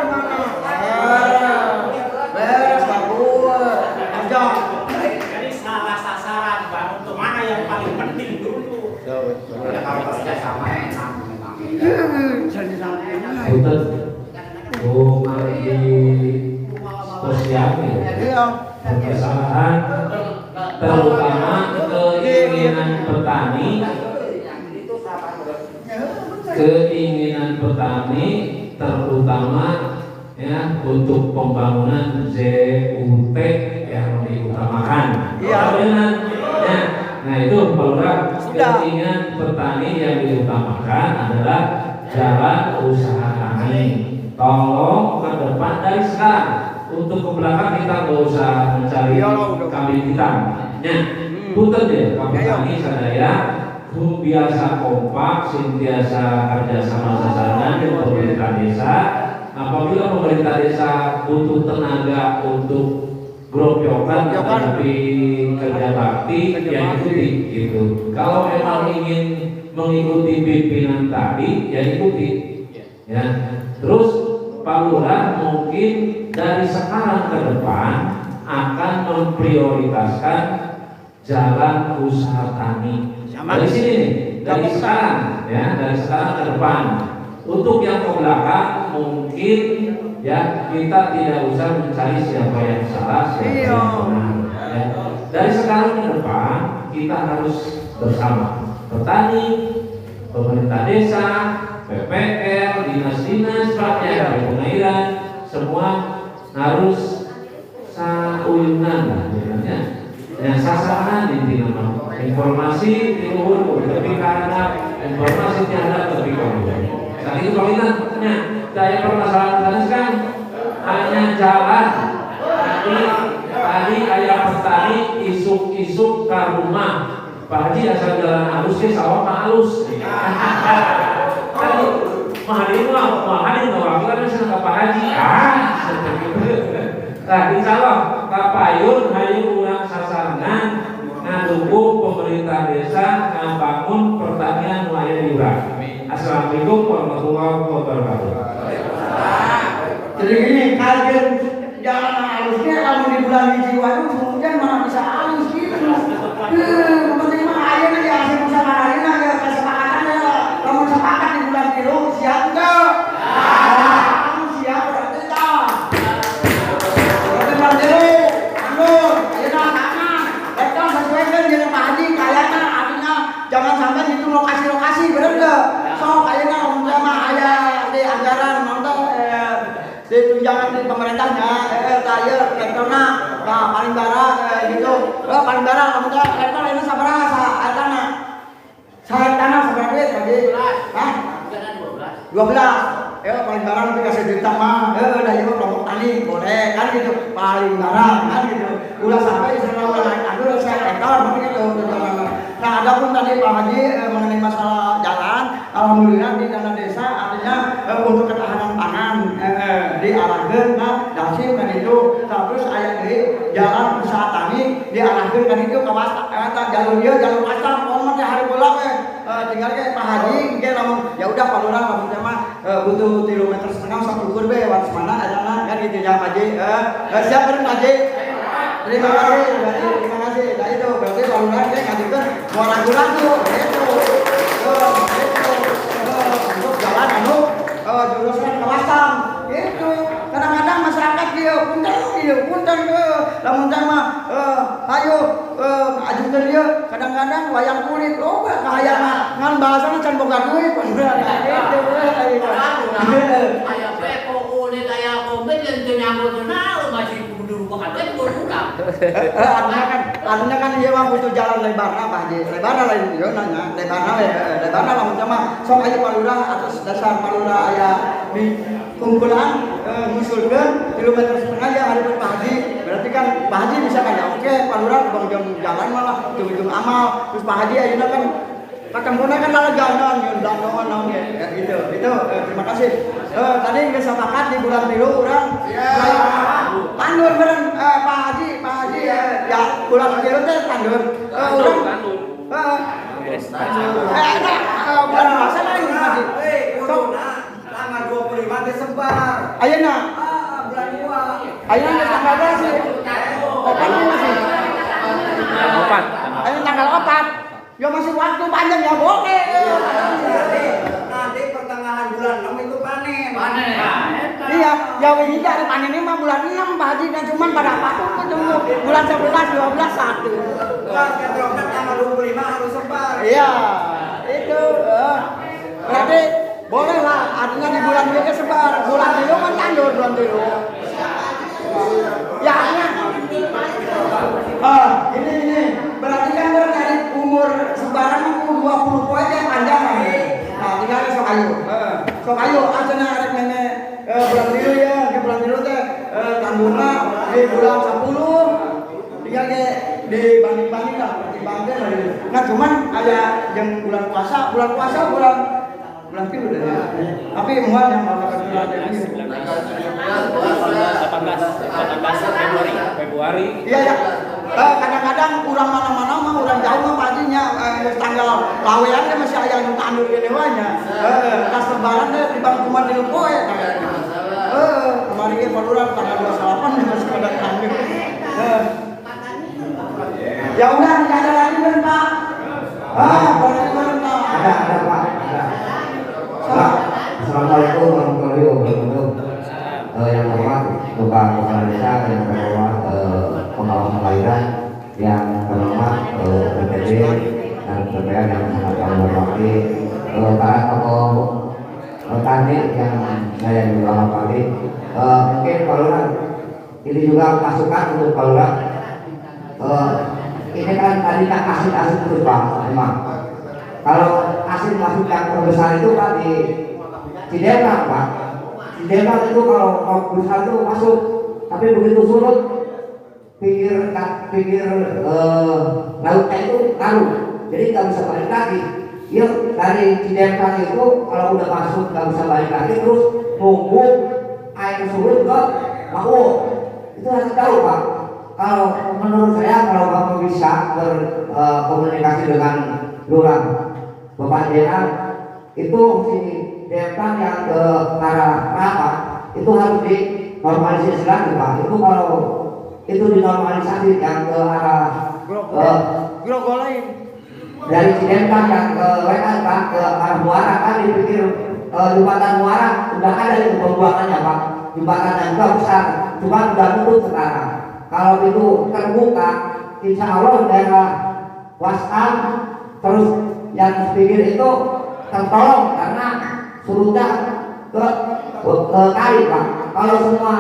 beres bagus aja jadi salah sasaran Bang untuk mana yang paling penting dulu. Kalau kerja sama enak memang. Punten. Mari posiapi. Kesalahan terutama keinginan petani terutama ya untuk pembangunan ZUT yang diutamakan. Iya. Ya. Nah itu Pak keinginan petani yang diutamakan adalah jalan usaha kami. Tolong ke depan dari sekarang untuk ke belakang kita nggak usah mencari kambing hitam. Ya, punten deh, petani sadaya biasa kompak, sentiasa kerjasama sasaran dengan pemerintah desa. Apabila pemerintah desa butuh tenaga untuk gropyokan menghadapi kerja bakti, ya ikuti gitu. Kalau memang ingin mengikuti pimpinan tadi, ya ikuti. Ya, terus Pak Lurah mungkin dari sekarang ke depan akan memprioritaskan jalan usaha tani. Dari sini nih, dari sekarang, ya, dari sekarang ke depan. Untuk yang ke belakang mungkin ya kita tidak usah mencari siapa yang salah, siapa yang benar. Ya. Dari sekarang ke depan kita harus bersama petani, pemerintah desa, PPR, dinas-dinas, rakyat, pengairan, semua harus sauyunan lah, ya. Yang sasaran di nama informasi di luhur, tapi karena informasi tiada tapi kamu. Saat itu komitmennya daya permasalahan tadi kan hanya jalan. Tadi ayah petani isuk-isuk ke rumah. Pak Haji asal jalan halus ke sawah Pak halus. Tadi mahadin wakil bisa ke Pak Haji. Nah, insya Allah kapayun hayu urang sasaran ngadukung pemerintah desa ngabangun pertanian nelayan urang. Assalamualaikum warahmatullahi wabarakatuh. Jadi gini, kalau jalan halusnya kalau di bulan hiji waduh kemudian malah bisa halus gitu. Penting mah aja nih hasil musyawarah aja kesepakatan ya. Kamu sepakat di bulan kilo siap enggak? Kamu siap berarti tak? Berarti bulan kilo, anggur, ayo nak tangan. Betul sesuaikan dengan Pak Haji kayaknya artinya jangan sampai itu lokasi-lokasi bener enggak? So kayaknya sama ayah di anggaran nonton di tunjangan di pemerintahnya kaya rektorna paling bara gitu paling bara kamu tahu rektor ini sabaraha saya tanah seberapa duit tadi? Hah? 12 ya paling bara nanti kasih juta mah dah itu kelompok tani boleh kan gitu paling bara kan gitu udah sampai istilah naik aduh saya rektor mungkin gitu. Nah, adapun tadi Pak Haji mengenai masalah jalan, alhamdulillah di dana desa artinya untuk ketahanan pangan diarahkan, nah dasim kan itu, terus ayat di jalan usaha tani diarahkan kan itu ke jalur dia jalur asam, orang hari bola tinggal ke Pak Haji, mungkin ya udah Pak Lurah kamu mah butuh 1,5 km satu ukur be, waris mana ada kan gitu ya Pak Haji, siap kan Pak Haji? Terima kasih. Nah itu berarti Pak Lurah dia ngajukan mau ragu-ragu itu untuk jalan jurusan kawasan itu kadang-kadang masyarakat dia punten namun sama ayo ajukan dia kadang-kadang wayang kulit kayak ngan bahasanya can boga duit itu ayah beko kulit kayak komen yang nyangkut kenal masih dulu makan beko kurang. Artinya kan dia mah butuh jalan lebarna Pak Haji. Lebarna lain yo nanya, lebarna lamun mah sok aja Pak Lurah atas dasar Pak Lurah aya di kumpulan ngusulkeun kilometer setengah ya hari Pak Haji. Berarti kan Pak Haji bisa kan ya oke Pak Lurah bang jalan malah ujung amal. Terus Pak Haji ayeuna kan ketempuna kan lalaganan nyeundangan naon ya gitu. Terima kasih. Tadi geus sepakat di bulan 3 urang tandur beren Pak Haji ya bulan 3 teh tandur urang bulan puasa lain Haji tanggal 25 Desember ayeuna bulan 2 ayeuna geus tanggal berapa sih? 4 masih 4 ayeuna tanggal 4 ya masih waktu panjang ya boleh nanti pertengahan bulan 6 itu panen iya ya ini ada panen ini mah bulan 6 Pak Haji dan cuman pada patung ketemu bulan 11, 12, 1 ketroknya tanggal 25 harus sebar iya itu berarti boleh lah artinya di bulan ini sebar bulan itu kan tandur bulan itu ya ini berarti kan dari umur sebarang 20 poin yang panjang nah tinggal sok ayo aja arek nenek bulan tilu ya ke bulan tilu teh tandurna bulan puasa bulan tidur deh. Tapi muat yang melakukan bulan ini. 18 Februari. Iya ya. Kadang-kadang kurang mana-mana mah kurang jauh mah paginya tanggal lawean teh masih aya nu tandur ge nya. Pas lebaran teh di bang kuman di poe. Kemarin ge paluran tanggal 28 masih pada tandur. Ya udah tidak ada lagi kan Pak. Boleh Pak. Ada Pak. Ada. Assalamualaikum warahmatullahi wabarakatuh. Yang hormat Bapak Kepala Desa, yang terhormat pengawas kelahiran, yang terhormat PPD dan PPR yang sangat kami hormati, para tokoh tani yang saya juga hormati. Mungkin Pak Lurah ini juga masukan untuk Pak Lurah. Ini kan tadi tak asin terus Pak, memang. Kalau asin masuk yang terbesar itu Pak di Cidemak Pak. Cidemak itu kalau besar itu masuk, tapi begitu surut pinggir lautnya itu larut, jadi nggak bisa balik lagi. Ya dari Cidemak itu kalau udah masuk nggak bisa balik lagi, terus nunggu air surut ke Mau. Itu harus tahu Pak. Kalau menurut saya kalau Bapak bisa berkomunikasi dengan Lurah Bapak Jenderal itu si Depan yang ke arah Rapat itu harus dinormalisasi lagi Pak. Itu kalau itu dinormalisasi yang ke arah Grogolain dari Cidentan yang ke Wetan Pak ke arah Muara kan dipikir jembatan Muara udah ada itu pembuangannya Pak. Jembatannya juga besar, cuma udah tutup sekarang. Kalau itu terbuka, insya Allah daerah Wasam terus yang pinggir itu tertolong karena surutnya ke kali Pak. Kalau semua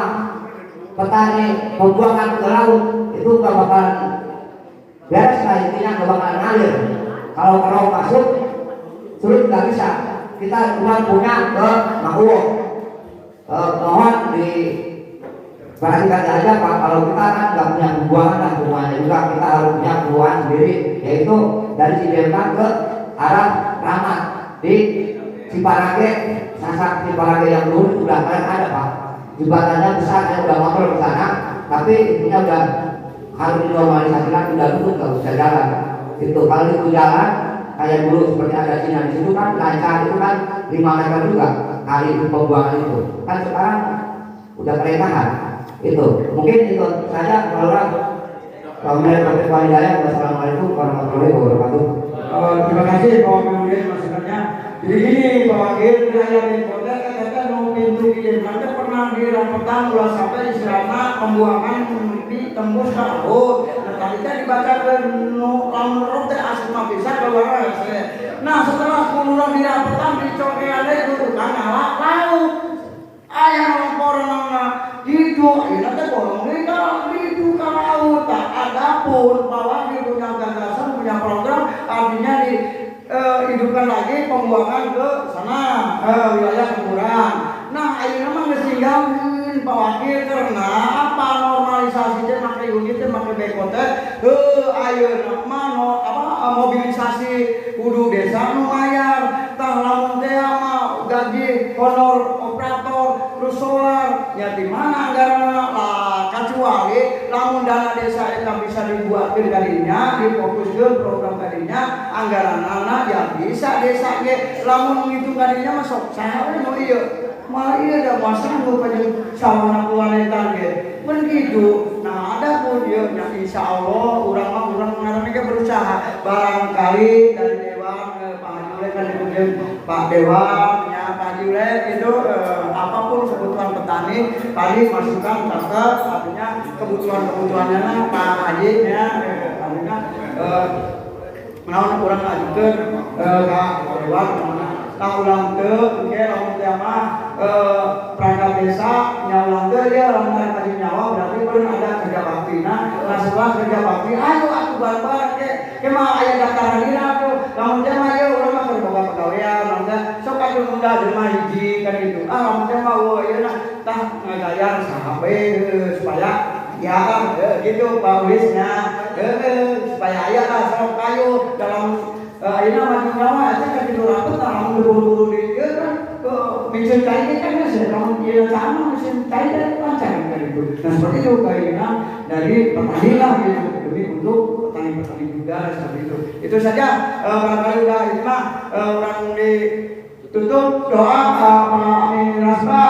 petani membuangkan ke laut itu nggak bakalan beres lah, intinya nggak bakalan ngalir. Kalau masuk surut nggak bisa. Kita cuma punya ke Mahuwo. Mohon diperhatikan aja Pak, kalau kita kan nggak punya pembuangan dan semuanya juga kita harus punya pembuangan sendiri, yaitu dari Cidemak ke arah Ramat di Ciparage, Sasak Ciparage yang dulu sudah kalian ada Pak. Jembatannya besar, saya udah ngobrol ke sana, tapi intinya udah harus dinormalisasi lagi, udah tutup nggak bisa jalan. Itu kalau itu jalan kayak dulu seperti ada Cina di situ kan lancar, itu kan 5 meter juga kali itu pembuangan itu. Kan sekarang udah kerenahan. Itu mungkin itu saja kalau orang Wassalamualaikum warahmatullahi wabarakatuh. Terima kasih Pak Wakil masukannya. Jadi gini Pak Wakil, saya di kota kata mau pintu izin mereka pernah dirampokkan ulah sampai istilahnya pembuangan di tembus ke laut. Nah tadi kan dibaca ke lamun teh asma bisa keluar. Nah setelah kulurah dirampokkan dicoke ada itu kan laut. Ayah laporan nama itu, ini teh bolong itu ke laut. Tak ada pun bahwa dia punya gagasan, punya program, artinya dihidupkan lagi pembuangan ke sana, wilayah Kemurang. Nah, ini memang ngesinggahin Pak Wakil karena apa normalisasinya pakai unitnya pakai bekote, ayo mano apa mobilisasi kudu desa nu mayar, tah lamun teh mah gaji honor operator terus solar ya di mana anggaranna lah kecuali lamun dana desa eta bisa dibuatkeun kadinya difokuskeun program kadinya anggaranna ya bisa desa ge lamun ngitung kadinya mah sok saha we nu ieu mah ieu da masanggup ka jeung sawana kuareta ge mun kitu nah ada pun ieu nya insyaallah urang ngaranna ge berusaha barangkali dari dewan Pak Jule kan dikeun Pak Dewan nya Pak Jule itu apapun kebutuhan petani tadi masukan kakak artinya kebutuhannya Pak Haji nya artinya menawan kurang ajukeun Kak Dewan nah ulang teu engke lamun teh mah perangkat desa nyaulang teu dia lamun aya nyawa berarti pun ada kerja baktina. Nah setelah kerja bakti ayo atuh barbar ke mah aya daftar dina tuh lamun teh mah ieu urang mah keur boga pagawean lamun teh sok atuh munda jelema hiji kan gitu lamun teh mah ieu nah tah ngagayar saha we supaya ya gitu Pak Wisnya supaya aya lah sok kayu dalam ayeuna maju nyawa eta kan mesin cair kan kalau dia sama mesin cair dari lancar kan itu. Nah seperti itu kayaknya dari petani lah gitu demi untuk petani-petani juga seperti itu. Itu saja barangkali udah itu mah orang ditutup doa Amin Rasma.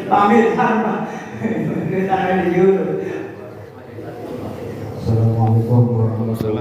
Pamit sama kita di YouTube. Assalamualaikum warahmatullahi wabarakatuh.